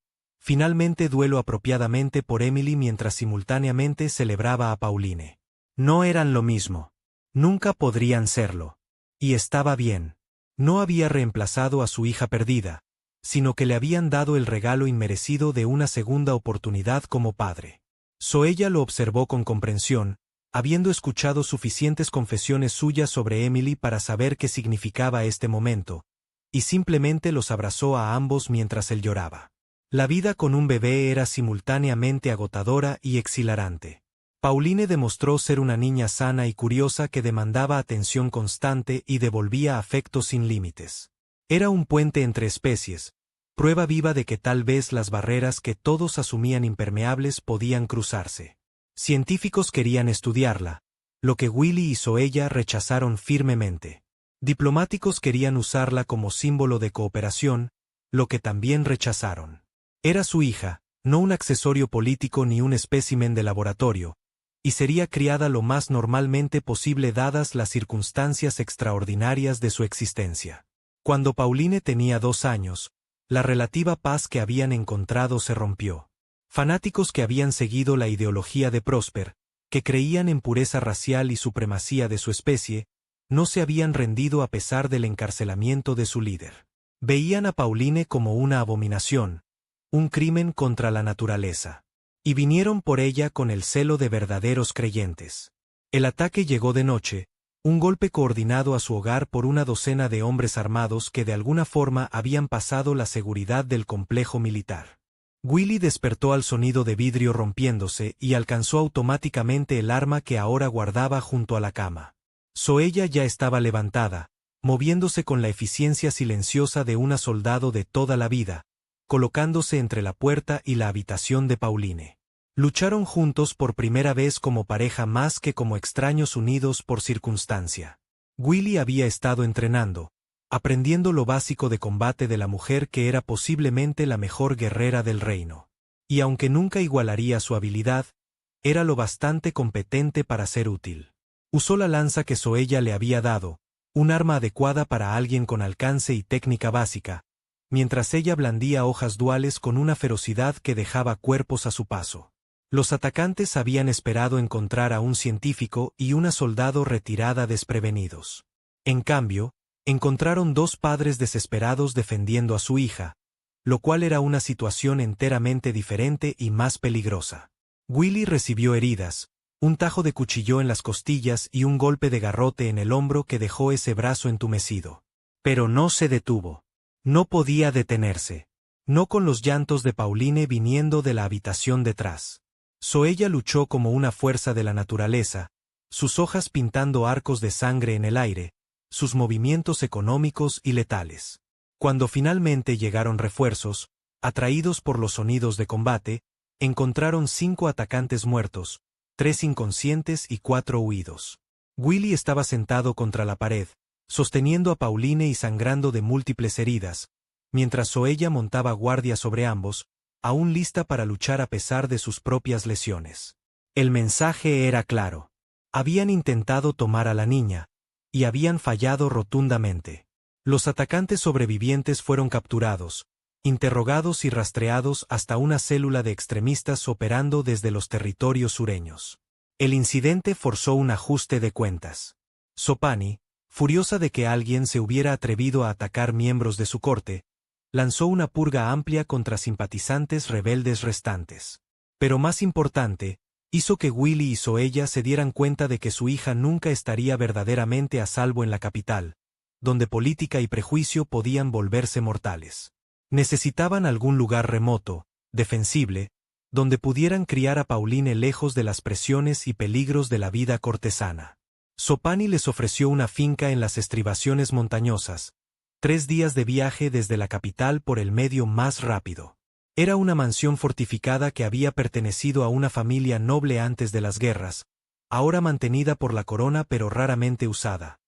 Finalmente duelo apropiadamente por Emily mientras simultáneamente celebraba a Pauline. No eran lo mismo. Nunca podrían serlo. Y estaba bien. No había reemplazado a su hija perdida, sino que le habían dado el regalo inmerecido de una segunda oportunidad como padre. Zoella lo observó con comprensión, habiendo escuchado suficientes confesiones suyas sobre Emily para saber qué significaba este momento, y simplemente los abrazó a ambos mientras él lloraba. La vida con un bebé era simultáneamente agotadora y exhilarante. Pauline demostró ser una niña sana y curiosa que demandaba atención constante y devolvía afecto sin límites. Era un puente entre especies, prueba viva de que tal vez las barreras que todos asumían impermeables podían cruzarse. Científicos querían estudiarla, lo que Willy y Zoella rechazaron firmemente. Diplomáticos querían usarla como símbolo de cooperación, lo que también rechazaron. Era su hija, no un accesorio político ni un espécimen de laboratorio, y sería criada lo más normalmente posible dadas las circunstancias extraordinarias de su existencia. Cuando Pauline tenía 2 años, la relativa paz que habían encontrado se rompió. Fanáticos que habían seguido la ideología de Prosper, que creían en pureza racial y supremacía de su especie, no se habían rendido a pesar del encarcelamiento de su líder. Veían a Pauline como una abominación, un crimen contra la naturaleza. Y vinieron por ella con el celo de verdaderos creyentes. El ataque llegó de noche, un golpe coordinado a su hogar por una docena de hombres armados que de alguna forma habían pasado la seguridad del complejo militar. Willy despertó al sonido de vidrio rompiéndose y alcanzó automáticamente el arma que ahora guardaba junto a la cama. Zoella ya estaba levantada, moviéndose con la eficiencia silenciosa de una soldado de toda la vida, colocándose entre la puerta y la habitación de Pauline. Lucharon juntos por primera vez como pareja más que como extraños unidos por circunstancia. Willy había estado entrenando, aprendiendo lo básico de combate de la mujer que era posiblemente la mejor guerrera del reino. Y aunque nunca igualaría su habilidad, era lo bastante competente para ser útil. Usó la lanza que Zoella le había dado, un arma adecuada para alguien con alcance y técnica básica, mientras ella blandía hojas duales con una ferocidad que dejaba cuerpos a su paso. Los atacantes habían esperado encontrar a un científico y una soldado retirada desprevenidos. En cambio, encontraron 2 padres desesperados defendiendo a su hija, lo cual era una situación enteramente diferente y más peligrosa. Willy recibió heridas, un tajo de cuchillo en las costillas y un golpe de garrote en el hombro que dejó ese brazo entumecido. Pero no se detuvo. No podía detenerse. No con los llantos de Pauline viniendo de la habitación detrás. Zoella luchó como una fuerza de la naturaleza, sus hojas pintando arcos de sangre en el aire, sus movimientos económicos y letales. Cuando finalmente llegaron refuerzos, atraídos por los sonidos de combate, encontraron 5 atacantes muertos, 3 inconscientes y 4 huidos. Willy estaba sentado contra la pared, sosteniendo a Pauline y sangrando de múltiples heridas, mientras Zoella montaba guardia sobre ambos, aún lista para luchar a pesar de sus propias lesiones. El mensaje era claro. Habían intentado tomar a la niña, y habían fallado rotundamente. Los atacantes sobrevivientes fueron capturados, interrogados y rastreados hasta una célula de extremistas operando desde los territorios sureños. El incidente forzó un ajuste de cuentas. Sopani, furiosa de que alguien se hubiera atrevido a atacar miembros de su corte, lanzó una purga amplia contra simpatizantes rebeldes restantes. Pero más importante, hizo que Willy y Zoella se dieran cuenta de que su hija nunca estaría verdaderamente a salvo en la capital, donde política y prejuicio podían volverse mortales. Necesitaban algún lugar remoto, defensible, donde pudieran criar a Pauline lejos de las presiones y peligros de la vida cortesana. Sopani les ofreció una finca en las estribaciones montañosas, 3 días de viaje desde la capital por el medio más rápido. Era una mansión fortificada que había pertenecido a una familia noble antes de las guerras, ahora mantenida por la corona pero raramente usada.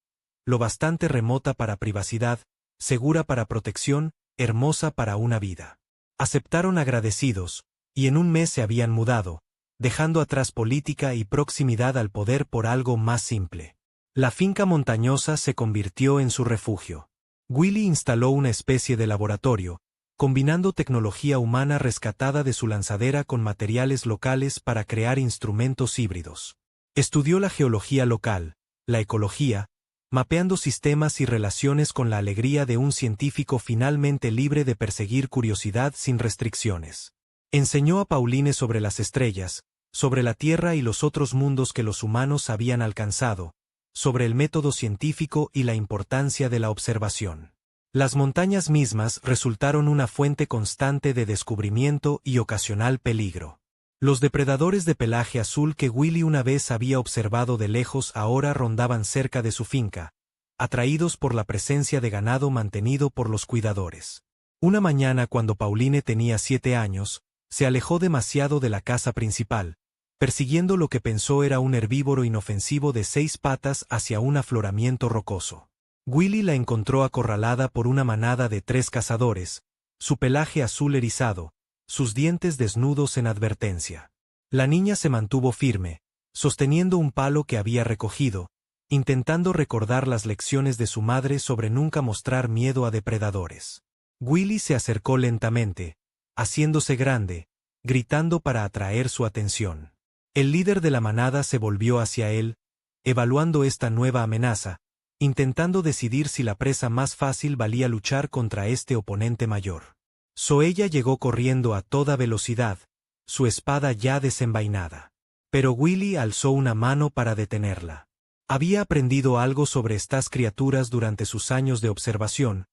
Lo bastante remota para privacidad, segura para protección, hermosa para una vida. Aceptaron agradecidos, y en un mes se habían mudado, dejando atrás política y proximidad al poder por algo más simple. La finca montañosa se convirtió en su refugio. Willy instaló una especie de laboratorio, combinando tecnología humana rescatada de su lanzadera con materiales locales para crear instrumentos híbridos. Estudió la geología local, la ecología, mapeando sistemas y relaciones con la alegría de un científico finalmente libre de perseguir curiosidad sin restricciones. Enseñó a Pauline sobre las estrellas, sobre la Tierra y los otros mundos que los humanos habían alcanzado, sobre el método científico y la importancia de la observación. Las montañas mismas resultaron una fuente constante de descubrimiento y ocasional peligro. Los depredadores de pelaje azul que Willy una vez había observado de lejos ahora rondaban cerca de su finca, atraídos por la presencia de ganado mantenido por los cuidadores. Una mañana cuando Pauline tenía 7 años, se alejó demasiado de la casa principal, persiguiendo lo que pensó era un herbívoro inofensivo de 6 patas hacia un afloramiento rocoso. Willy la encontró acorralada por una manada de 3 cazadores, su pelaje azul erizado, sus dientes desnudos en advertencia. La niña se mantuvo firme, sosteniendo un palo que había recogido, intentando recordar las lecciones de su madre sobre nunca mostrar miedo a depredadores. Willy se acercó lentamente, haciéndose grande, gritando para atraer su atención. El líder de la manada se volvió hacia él, evaluando esta nueva amenaza, intentando decidir si la presa más fácil valía luchar contra este oponente mayor. Zoella llegó corriendo a toda velocidad, su espada ya desenvainada. Pero Willy alzó una mano para detenerla. Había aprendido algo sobre estas criaturas durante sus años de observación,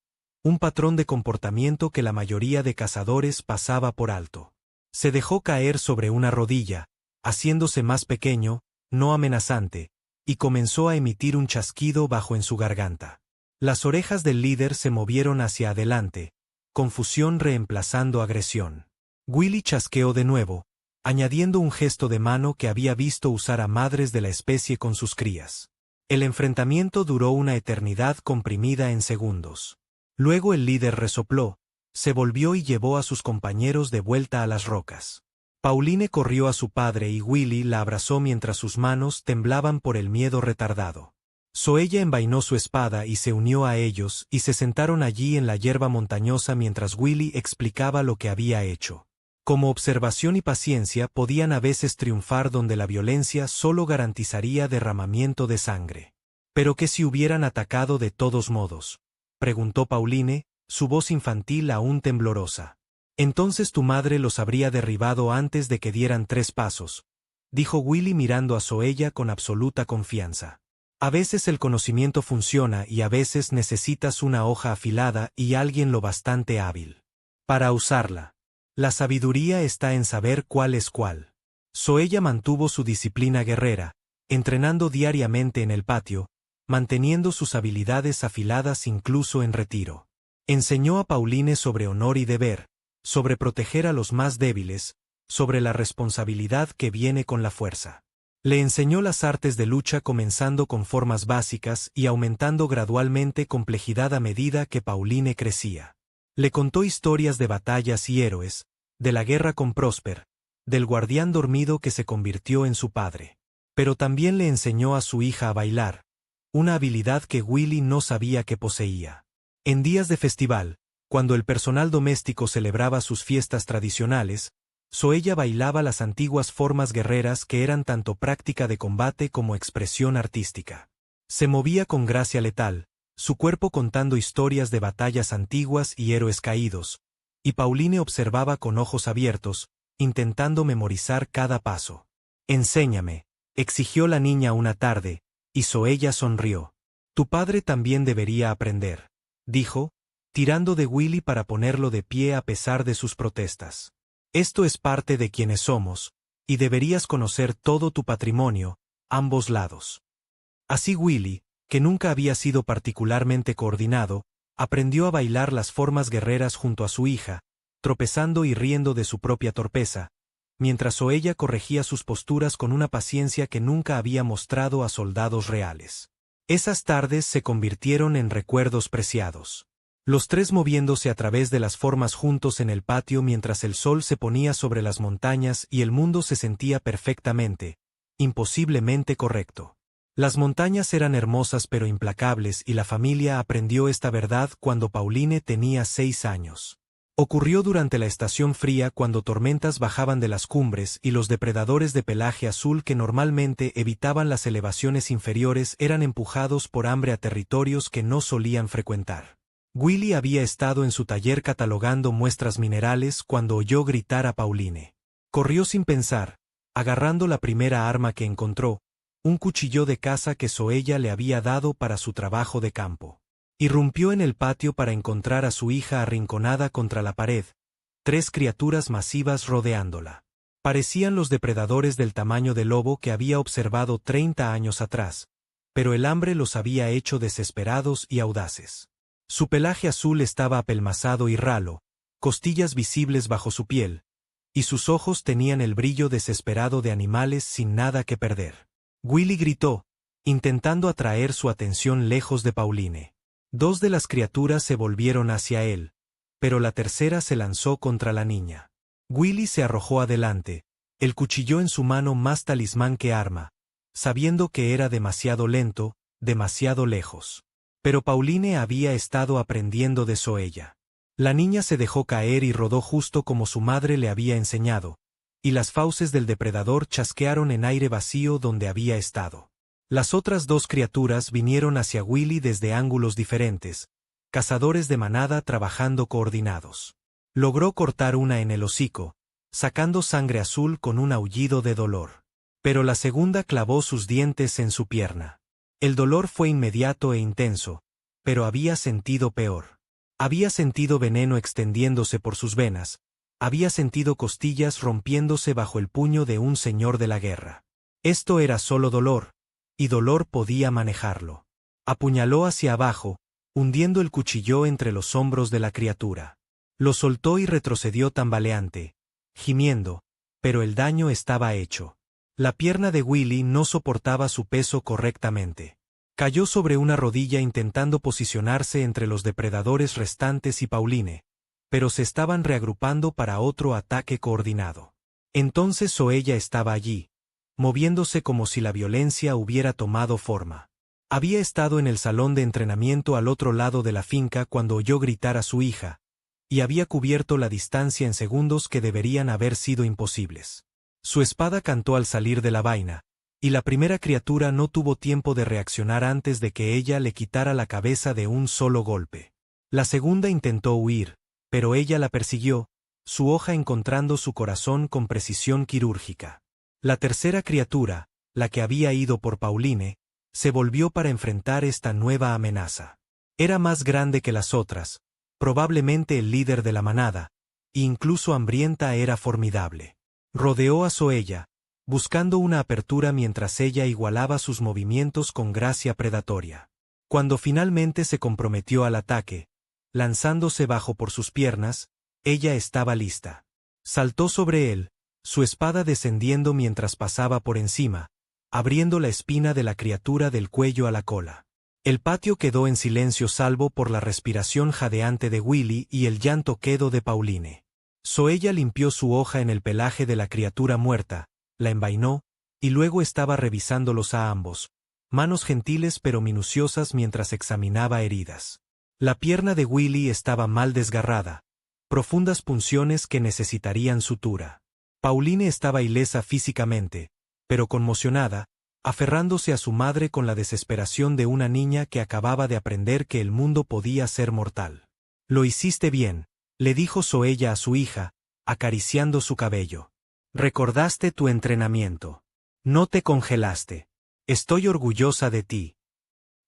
un patrón de comportamiento que la mayoría de cazadores pasaba por alto. Se dejó caer sobre una rodilla, haciéndose más pequeño, no amenazante, y comenzó a emitir un chasquido bajo en su garganta. Las orejas del líder se movieron hacia adelante, confusión reemplazando agresión. Willy chasqueó de nuevo, añadiendo un gesto de mano que había visto usar a madres de la especie con sus crías. El enfrentamiento duró una eternidad comprimida en segundos. Luego el líder resopló, se volvió y llevó a sus compañeros de vuelta a las rocas. Pauline corrió a su padre y Willy la abrazó mientras sus manos temblaban por el miedo retardado. Zoella envainó su espada y se unió a ellos y se sentaron allí en la hierba montañosa mientras Willy explicaba lo que había hecho. Como observación y paciencia podían a veces triunfar donde la violencia solo garantizaría derramamiento de sangre. ¿Pero qué si hubieran atacado de todos modos?, preguntó Pauline, su voz infantil aún temblorosa. Entonces tu madre los habría derribado antes de que dieran 3 pasos, dijo Willy mirando a Zoella con absoluta confianza. A veces el conocimiento funciona y a veces necesitas una hoja afilada y alguien lo bastante hábil para usarla. La sabiduría está en saber cuál es cuál. Zoella mantuvo su disciplina guerrera, entrenando diariamente en el patio, manteniendo sus habilidades afiladas incluso en retiro. Enseñó a Pauline sobre honor y deber, sobre proteger a los más débiles, sobre la responsabilidad que viene con la fuerza. Le enseñó las artes de lucha comenzando con formas básicas y aumentando gradualmente complejidad a medida que Pauline crecía. Le contó historias de batallas y héroes, de la guerra con Prosper, del guardián dormido que se convirtió en su padre. Pero también le enseñó a su hija a bailar, una habilidad que Willy no sabía que poseía. En días de festival, cuando el personal doméstico celebraba sus fiestas tradicionales, Zoella bailaba las antiguas formas guerreras que eran tanto práctica de combate como expresión artística. Se movía con gracia letal, su cuerpo contando historias de batallas antiguas y héroes caídos, y Pauline observaba con ojos abiertos, intentando memorizar cada paso. Enséñame, exigió la niña una tarde, y Zoella sonrió. Tu padre también debería aprender, dijo, tirando de Willy para ponerlo de pie a pesar de sus protestas. Esto es parte de quienes somos, y deberías conocer todo tu patrimonio, ambos lados. Así Willy, que nunca había sido particularmente coordinado, aprendió a bailar las formas guerreras junto a su hija, tropezando y riendo de su propia torpeza, mientras Zoella corregía sus posturas con una paciencia que nunca había mostrado a soldados reales. Esas tardes se convirtieron en recuerdos preciados. Los tres moviéndose a través de las formas juntos en el patio mientras el sol se ponía sobre las montañas y el mundo se sentía perfectamente, imposiblemente correcto. Las montañas eran hermosas pero implacables y la familia aprendió esta verdad cuando Pauline tenía 6 años. Ocurrió durante la estación fría cuando tormentas bajaban de las cumbres y los depredadores de pelaje azul que normalmente evitaban las elevaciones inferiores eran empujados por hambre a territorios que no solían frecuentar. Willy había estado en su taller catalogando muestras minerales cuando oyó gritar a Pauline. Corrió sin pensar, agarrando la primera arma que encontró, un cuchillo de caza que Zoella le había dado para su trabajo de campo. Irrumpió en el patio para encontrar a su hija arrinconada contra la pared, 3 criaturas masivas rodeándola. Parecían los depredadores del tamaño del lobo que había observado 30 años atrás, pero el hambre los había hecho desesperados y audaces. Su pelaje azul estaba apelmazado y ralo, costillas visibles bajo su piel, y sus ojos tenían el brillo desesperado de animales sin nada que perder. Willy gritó, intentando atraer su atención lejos de Pauline. 2 de las criaturas se volvieron hacia él, pero la tercera se lanzó contra la niña. Willy se arrojó adelante, el cuchillo en su mano más talismán que arma, sabiendo que era demasiado lento, demasiado lejos. Pero Pauline había estado aprendiendo de Zoella. La niña se dejó caer y rodó justo como su madre le había enseñado, y las fauces del depredador chasquearon en aire vacío donde había estado. Las otras 2 criaturas vinieron hacia Willy desde ángulos diferentes, cazadores de manada trabajando coordinados. Logró cortar una en el hocico, sacando sangre azul con un aullido de dolor. Pero la segunda clavó sus dientes en su pierna. El dolor fue inmediato e intenso, pero había sentido peor. Había sentido veneno extendiéndose por sus venas, había sentido costillas rompiéndose bajo el puño de un señor de la guerra. Esto era solo dolor, y dolor podía manejarlo. Apuñaló hacia abajo, hundiendo el cuchillo entre los hombros de la criatura. Lo soltó y retrocedió tambaleante, gimiendo, pero el daño estaba hecho. La pierna de Willy no soportaba su peso correctamente. Cayó sobre una rodilla intentando posicionarse entre los depredadores restantes y Pauline, pero se estaban reagrupando para otro ataque coordinado. Entonces Zoella estaba allí, moviéndose como si la violencia hubiera tomado forma. Había estado en el salón de entrenamiento al otro lado de la finca cuando oyó gritar a su hija, y había cubierto la distancia en segundos que deberían haber sido imposibles. Su espada cantó al salir de la vaina, y la primera criatura no tuvo tiempo de reaccionar antes de que ella le quitara la cabeza de un solo golpe. La segunda intentó huir, pero ella la persiguió, su hoja encontrando su corazón con precisión quirúrgica. La tercera criatura, la que había ido por Pauline, se volvió para enfrentar esta nueva amenaza. Era más grande que las otras, probablemente el líder de la manada, e incluso hambrienta era formidable. Rodeó a Zoella, buscando una apertura mientras ella igualaba sus movimientos con gracia predatoria. Cuando finalmente se comprometió al ataque, lanzándose bajo por sus piernas, ella estaba lista. Saltó sobre él, su espada descendiendo mientras pasaba por encima, abriendo la espina de la criatura del cuello a la cola. El patio quedó en silencio salvo por la respiración jadeante de Willy y el llanto quedo de Pauline. Zoella limpió su hoja en el pelaje de la criatura muerta, la envainó, y luego estaba revisándolos a ambos, manos gentiles pero minuciosas mientras examinaba heridas. La pierna de Willy estaba mal desgarrada, profundas punciones que necesitarían sutura. Pauline estaba ilesa físicamente, pero conmocionada, aferrándose a su madre con la desesperación de una niña que acababa de aprender que el mundo podía ser mortal. «Lo hiciste bien», le dijo Zoella a su hija, acariciando su cabello. Recordaste tu entrenamiento. No te congelaste. Estoy orgullosa de ti.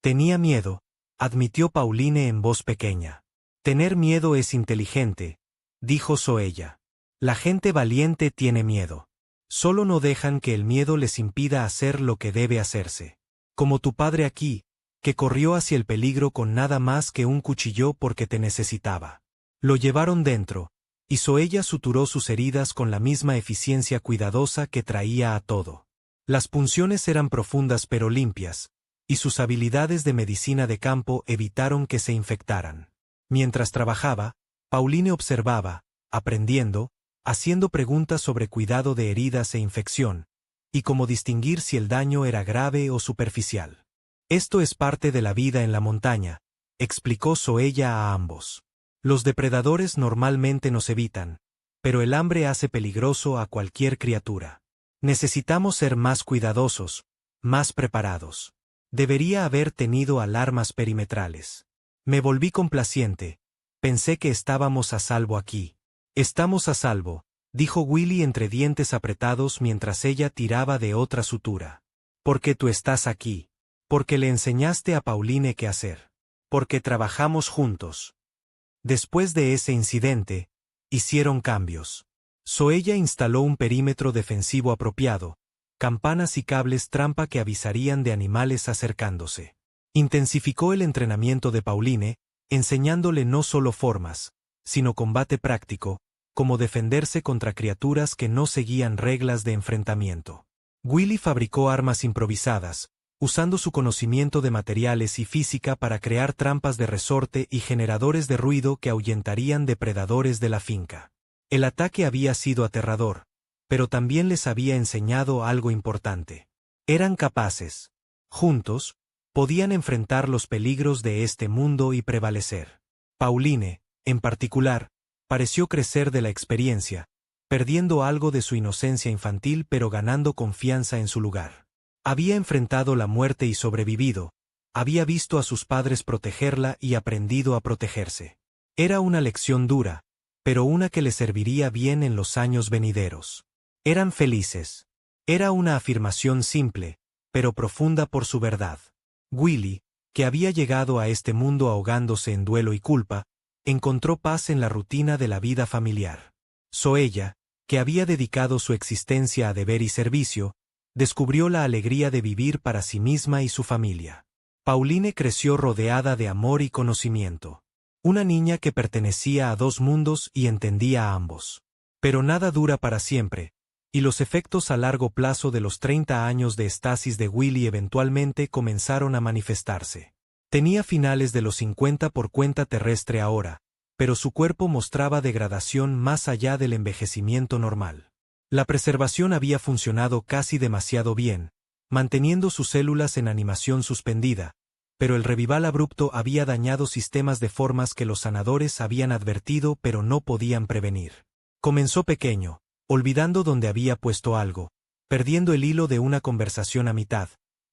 Tenía miedo, admitió Pauline en voz pequeña. Tener miedo es inteligente, dijo Zoella. La gente valiente tiene miedo. Solo no dejan que el miedo les impida hacer lo que debe hacerse. Como tu padre aquí, que corrió hacia el peligro con nada más que un cuchillo porque te necesitaba. Lo llevaron dentro, y Zoella suturó sus heridas con la misma eficiencia cuidadosa que traía a todo. Las punciones eran profundas pero limpias, y sus habilidades de medicina de campo evitaron que se infectaran. Mientras trabajaba, Pauline observaba, aprendiendo, haciendo preguntas sobre cuidado de heridas e infección, y cómo distinguir si el daño era grave o superficial. Esto es parte de la vida en la montaña, explicó Zoella a ambos. Los depredadores normalmente nos evitan, pero el hambre hace peligroso a cualquier criatura. Necesitamos ser más cuidadosos, más preparados. Debería haber tenido alarmas perimetrales. Me volví complaciente. Pensé que estábamos a salvo aquí. Estamos a salvo, dijo Willy entre dientes apretados mientras ella tiraba de otra sutura. Porque tú estás aquí. Porque le enseñaste a Pauline qué hacer. Porque trabajamos juntos. Después de ese incidente, hicieron cambios. Zoella instaló un perímetro defensivo apropiado, campanas y cables trampa que avisarían de animales acercándose. Intensificó el entrenamiento de Pauline, enseñándole no solo formas, sino combate práctico, como defenderse contra criaturas que no seguían reglas de enfrentamiento. Willy fabricó armas improvisadas, usando su conocimiento de materiales y física para crear trampas de resorte y generadores de ruido que ahuyentarían depredadores de la finca. El ataque había sido aterrador, pero también les había enseñado algo importante. Eran capaces. Juntos, podían enfrentar los peligros de este mundo y prevalecer. Pauline, en particular, pareció crecer de la experiencia, perdiendo algo de su inocencia infantil pero ganando confianza en su lugar. Había enfrentado la muerte y sobrevivido, había visto a sus padres protegerla y aprendido a protegerse. Era una lección dura, pero una que le serviría bien en los años venideros. Eran felices. Era una afirmación simple, pero profunda por su verdad. Willy, que había llegado a este mundo ahogándose en duelo y culpa, encontró paz en la rutina de la vida familiar. Zoella, que había dedicado su existencia a deber y servicio, descubrió la alegría de vivir para sí misma y su familia. Pauline creció rodeada de amor y conocimiento. Una niña que pertenecía a dos mundos y entendía a ambos. Pero nada dura para siempre, y los efectos a largo plazo de los 30 años de estasis de Willy eventualmente comenzaron a manifestarse. Tenía finales de los 50 por cuenta terrestre ahora, pero su cuerpo mostraba degradación más allá del envejecimiento normal. La preservación había funcionado casi demasiado bien, manteniendo sus células en animación suspendida, pero el revival abrupto había dañado sistemas de formas que los sanadores habían advertido pero no podían prevenir. Comenzó pequeño, olvidando dónde había puesto algo, perdiendo el hilo de una conversación a mitad,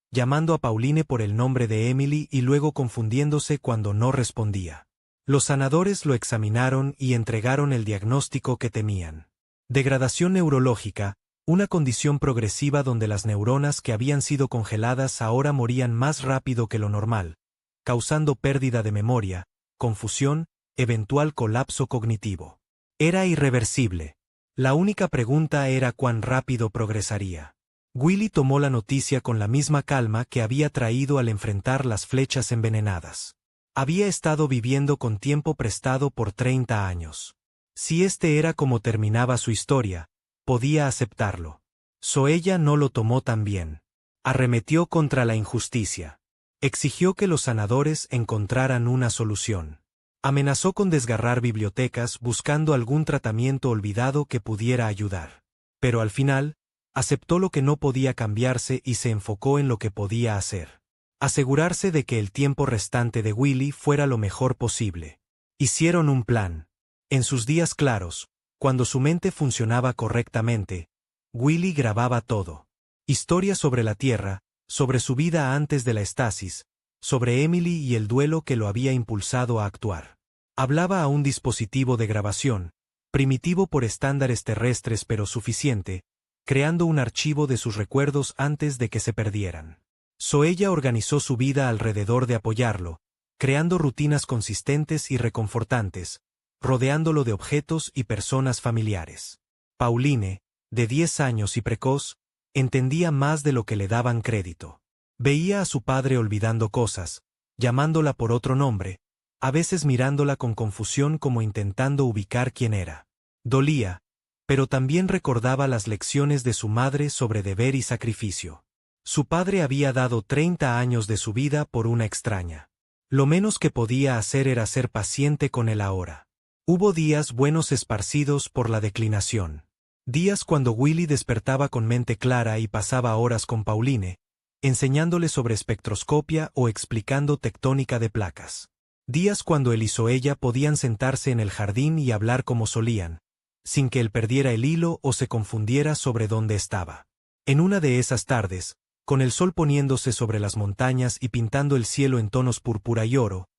llamando a Pauline por el nombre de Emily y luego confundiéndose cuando no respondía. Los sanadores lo examinaron y entregaron el diagnóstico que temían. Degradación neurológica, una condición progresiva donde las neuronas que habían sido congeladas ahora morían más rápido que lo normal, causando pérdida de memoria, confusión, eventual colapso cognitivo. Era irreversible. La única pregunta era cuán rápido progresaría. Willy tomó la noticia con la misma calma que había traído al enfrentar las flechas envenenadas. Había estado viviendo con tiempo prestado por 30 años. Si este era como terminaba su historia, podía aceptarlo. Zoella no lo tomó tan bien. Arremetió contra la injusticia. Exigió que los sanadores encontraran una solución. Amenazó con desgarrar bibliotecas buscando algún tratamiento olvidado que pudiera ayudar. Pero al final, aceptó lo que no podía cambiarse y se enfocó en lo que podía hacer. Asegurarse de que el tiempo restante de Willy fuera lo mejor posible. Hicieron un plan. En sus días claros, cuando su mente funcionaba correctamente, Willy grababa todo. Historias sobre la Tierra, sobre su vida antes de la estasis, sobre Emily y el duelo que lo había impulsado a actuar. Hablaba a un dispositivo de grabación, primitivo por estándares terrestres pero suficiente, creando un archivo de sus recuerdos antes de que se perdieran. Zoella organizó su vida alrededor de apoyarlo, creando rutinas consistentes y reconfortantes, rodeándolo de objetos y personas familiares. Pauline, de 10 años y precoz, entendía más de lo que le daban crédito. Veía a su padre olvidando cosas, llamándola por otro nombre, a veces mirándola con confusión como intentando ubicar quién era. Dolía, pero también recordaba las lecciones de su madre sobre deber y sacrificio. Su padre había dado 30 años de su vida por una extraña. Lo menos que podía hacer era ser paciente con él ahora. Hubo días buenos esparcidos por la declinación. Días cuando Willy despertaba con mente clara y pasaba horas con Pauline, enseñándole sobre espectroscopia o explicando tectónica de placas. Días cuando él y Zoella podían sentarse en el jardín y hablar como solían, sin que él perdiera el hilo o se confundiera sobre dónde estaba. En una de esas tardes, con el sol poniéndose sobre las montañas y pintando el cielo en tonos púrpura y oro,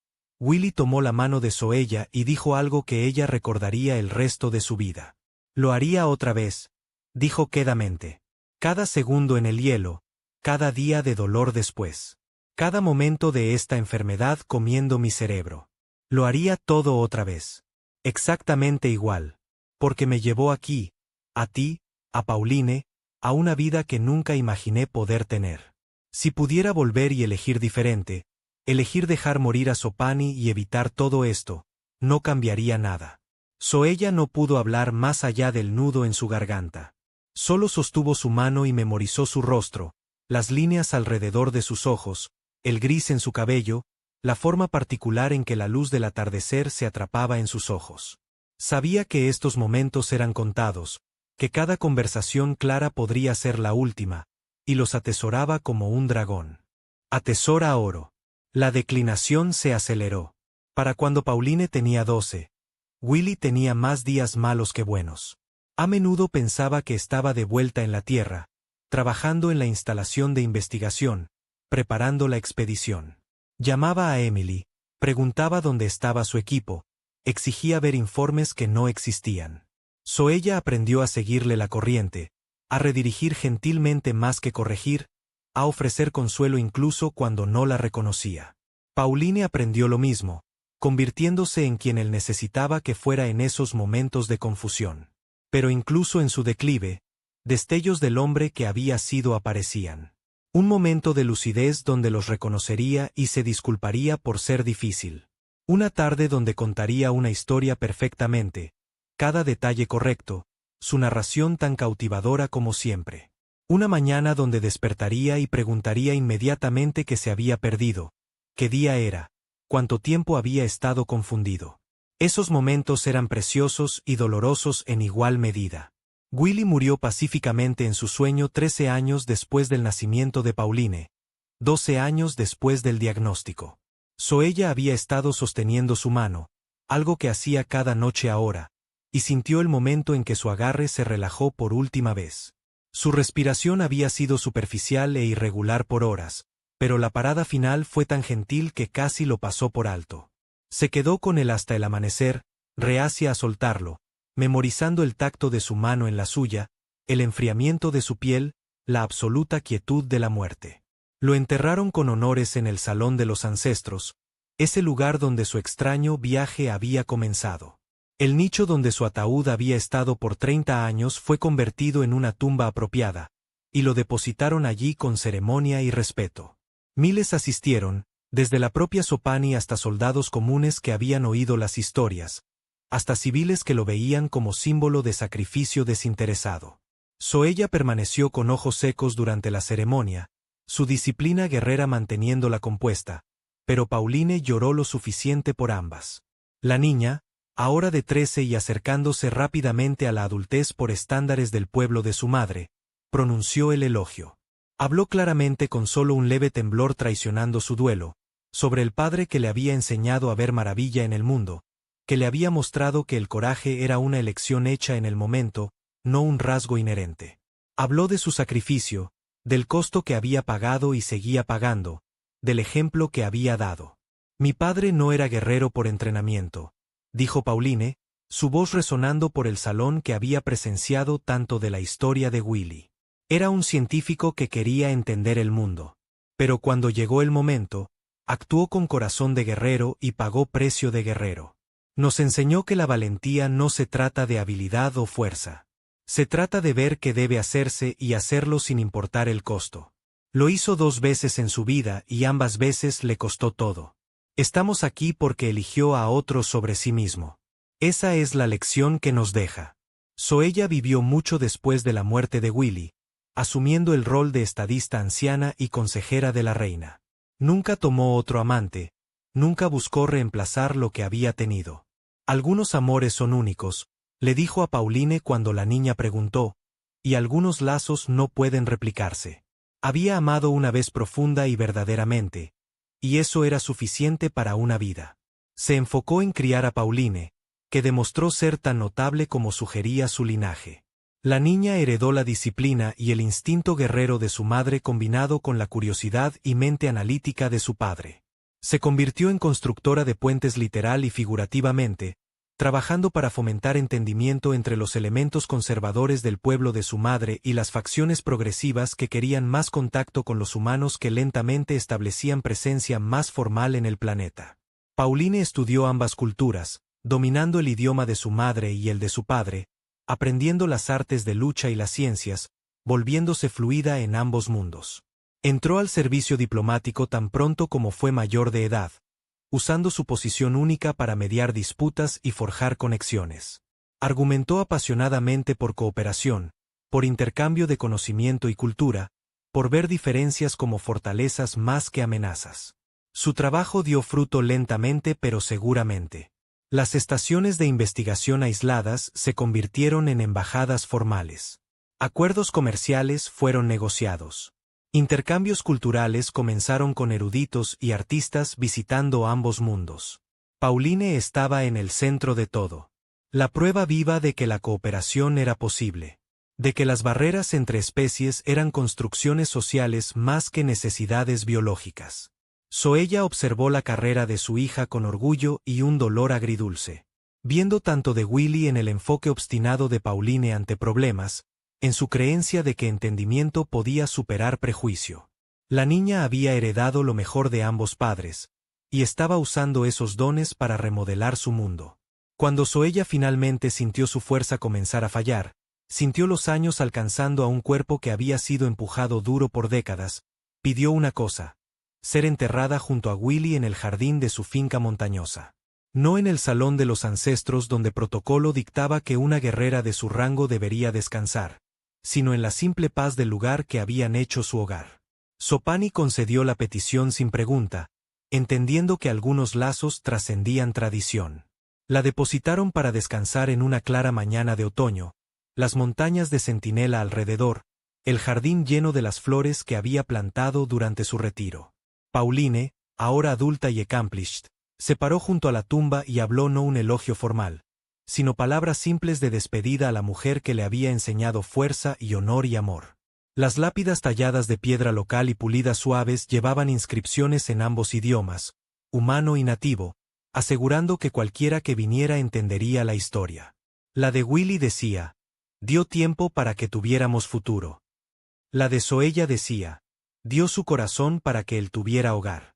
Willy tomó la mano de Zoella y dijo algo que ella recordaría el resto de su vida. Lo haría otra vez, dijo quedamente. Cada segundo en el hielo, cada día de dolor después. Cada momento de esta enfermedad comiendo mi cerebro. Lo haría todo otra vez. Exactamente igual. Porque me llevó aquí, a ti, a Pauline, a una vida que nunca imaginé poder tener. Si pudiera volver y elegir diferente, elegir dejar morir a Sopani y evitar todo esto, no cambiaría nada. Zoella no pudo hablar más allá del nudo en su garganta. Solo sostuvo su mano y memorizó su rostro, las líneas alrededor de sus ojos, el gris en su cabello, la forma particular en que la luz del atardecer se atrapaba en sus ojos. Sabía que estos momentos eran contados, que cada conversación clara podría ser la última, y los atesoraba como un dragón. Atesora oro. La declinación se aceleró. Para cuando Pauline tenía 12, Willy tenía más días malos que buenos. A menudo pensaba que estaba de vuelta en la Tierra, trabajando en la instalación de investigación, preparando la expedición. Llamaba a Emily, preguntaba dónde estaba su equipo, exigía ver informes que no existían. Zoella aprendió a seguirle la corriente, a redirigir gentilmente más que corregir, a ofrecer consuelo incluso cuando no la reconocía. Pauline aprendió lo mismo, convirtiéndose en quien él necesitaba que fuera en esos momentos de confusión. Pero incluso en su declive, destellos del hombre que había sido aparecían. Un momento de lucidez donde los reconocería y se disculparía por ser difícil. Una tarde donde contaría una historia perfectamente, cada detalle correcto, su narración tan cautivadora como siempre. Una mañana donde despertaría y preguntaría inmediatamente qué se había perdido, qué día era, cuánto tiempo había estado confundido. Esos momentos eran preciosos y dolorosos en igual medida. Willy murió pacíficamente en su sueño 13 años después del nacimiento de Pauline, 12 años después del diagnóstico. Zoella había estado sosteniendo su mano, algo que hacía cada noche ahora, y sintió el momento en que su agarre se relajó por última vez. Su respiración había sido superficial e irregular por horas, pero la parada final fue tan gentil que casi lo pasó por alto. Se quedó con él hasta el amanecer, reacia a soltarlo, memorizando el tacto de su mano en la suya, el enfriamiento de su piel, la absoluta quietud de la muerte. Lo enterraron con honores en el Salón de los Ancestros, ese lugar donde su extraño viaje había comenzado. El nicho donde su ataúd había estado por 30 años fue convertido en una tumba apropiada, y lo depositaron allí con ceremonia y respeto. Miles asistieron, desde la propia Sopani hasta soldados comunes que habían oído las historias, hasta civiles que lo veían como símbolo de sacrificio desinteresado. Zoella permaneció con ojos secos durante la ceremonia, su disciplina guerrera manteniéndola compuesta, pero Pauline lloró lo suficiente por ambas. La niña, ahora de 13 y acercándose rápidamente a la adultez por estándares del pueblo de su madre, pronunció el elogio. Habló claramente con solo un leve temblor traicionando su duelo, sobre el padre que le había enseñado a ver maravilla en el mundo, que le había mostrado que el coraje era una elección hecha en el momento, no un rasgo inherente. Habló de su sacrificio, del costo que había pagado y seguía pagando, del ejemplo que había dado. Mi padre no era guerrero por entrenamiento, dijo Pauline, su voz resonando por el salón que había presenciado tanto de la historia de Willy. Era un científico que quería entender el mundo. Pero cuando llegó el momento, actuó con corazón de guerrero y pagó precio de guerrero. Nos enseñó que la valentía no se trata de habilidad o fuerza. Se trata de ver qué debe hacerse y hacerlo sin importar el costo. Lo hizo 2 veces en su vida y ambas veces le costó todo. Estamos aquí porque eligió a otro sobre sí mismo. Esa es la lección que nos deja. Zoella vivió mucho después de la muerte de Willy, asumiendo el rol de estadista anciana y consejera de la reina. Nunca tomó otro amante, nunca buscó reemplazar lo que había tenido. Algunos amores son únicos, le dijo a Pauline cuando la niña preguntó, y algunos lazos no pueden replicarse. Había amado una vez profunda y verdaderamente, y eso era suficiente para una vida. Se enfocó en criar a Pauline, que demostró ser tan notable como sugería su linaje. La niña heredó la disciplina y el instinto guerrero de su madre combinado con la curiosidad y mente analítica de su padre. Se convirtió en constructora de puentes literal y figurativamente, trabajando para fomentar entendimiento entre los elementos conservadores del pueblo de su madre y las facciones progresivas que querían más contacto con los humanos que lentamente establecían presencia más formal en el planeta. Pauline estudió ambas culturas, dominando el idioma de su madre y el de su padre, aprendiendo las artes de lucha y las ciencias, volviéndose fluida en ambos mundos. Entró al servicio diplomático tan pronto como fue mayor de edad, usando su posición única para mediar disputas y forjar conexiones. Argumentó apasionadamente por cooperación, por intercambio de conocimiento y cultura, por ver diferencias como fortalezas más que amenazas. Su trabajo dio fruto lentamente pero seguramente. Las estaciones de investigación aisladas se convirtieron en embajadas formales. Acuerdos comerciales fueron negociados. Intercambios culturales comenzaron con eruditos y artistas visitando ambos mundos. Pauline estaba en el centro de todo. La prueba viva de que la cooperación era posible. De que las barreras entre especies eran construcciones sociales más que necesidades biológicas. Zoella observó la carrera de su hija con orgullo y un dolor agridulce. Viendo tanto de Willy en el enfoque obstinado de Pauline ante problemas, en su creencia de que entendimiento podía superar prejuicio. La niña había heredado lo mejor de ambos padres, y estaba usando esos dones para remodelar su mundo. Cuando Zoella finalmente sintió su fuerza comenzar a fallar, sintió los años alcanzando a un cuerpo que había sido empujado duro por décadas, pidió una cosa: ser enterrada junto a Willy en el jardín de su finca montañosa. No en el salón de los ancestros donde protocolo dictaba que una guerrera de su rango debería descansar, sino en la simple paz del lugar que habían hecho su hogar. Sopani concedió la petición sin pregunta, entendiendo que algunos lazos trascendían tradición. La depositaron para descansar en una clara mañana de otoño, las montañas de centinela alrededor, el jardín lleno de las flores que había plantado durante su retiro. Pauline, ahora adulta y accomplished, se paró junto a la tumba y habló no un elogio formal, sino palabras simples de despedida a la mujer que le había enseñado fuerza y honor y amor. Las lápidas talladas de piedra local y pulidas suaves llevaban inscripciones en ambos idiomas, humano y nativo, asegurando que cualquiera que viniera entendería la historia. La de Willy decía: dio tiempo para que tuviéramos futuro. La de Zoella decía: dio su corazón para que él tuviera hogar.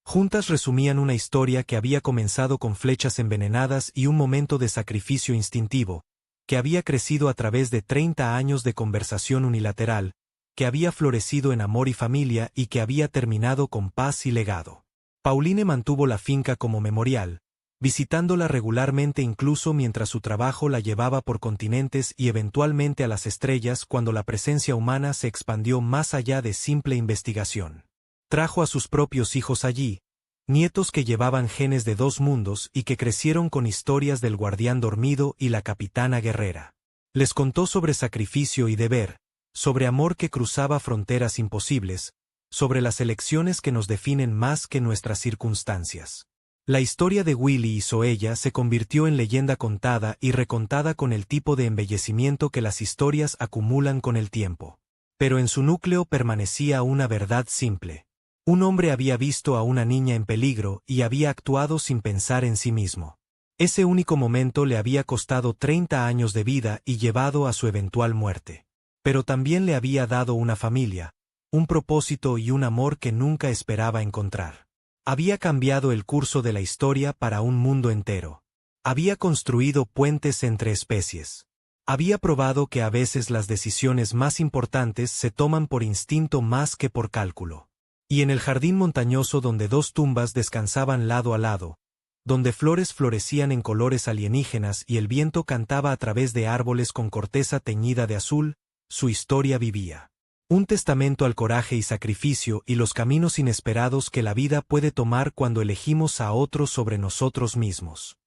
Juntas resumían una historia que había comenzado con flechas envenenadas y un momento de sacrificio instintivo, que había crecido a través de 30 años de conversación unilateral, que había florecido en amor y familia y que había terminado con paz y legado. Pauline mantuvo la finca como memorial, visitándola regularmente incluso mientras su trabajo la llevaba por continentes y eventualmente a las estrellas cuando la presencia humana se expandió más allá de simple investigación. Trajo a sus propios hijos allí, nietos que llevaban genes de 2 mundos y que crecieron con historias del guardián dormido y la capitana guerrera. Les contó sobre sacrificio y deber, sobre amor que cruzaba fronteras imposibles, sobre las elecciones que nos definen más que nuestras circunstancias. La historia de Willy y Zoella se convirtió en leyenda contada y recontada con el tipo de embellecimiento que las historias acumulan con el tiempo. Pero en su núcleo permanecía una verdad simple. Un hombre había visto a una niña en peligro y había actuado sin pensar en sí mismo. Ese único momento le había costado 30 años de vida y llevado a su eventual muerte. Pero también le había dado una familia, un propósito y un amor que nunca esperaba encontrar. Había cambiado el curso de la historia para un mundo entero. Había construido puentes entre especies. Había probado que a veces las decisiones más importantes se toman por instinto más que por cálculo. Y en el jardín montañoso donde dos tumbas descansaban lado a lado, donde flores florecían en colores alienígenas y el viento cantaba a través de árboles con corteza teñida de azul, su historia vivía. Un testamento al coraje y sacrificio y los caminos inesperados que la vida puede tomar cuando elegimos a otros sobre nosotros mismos.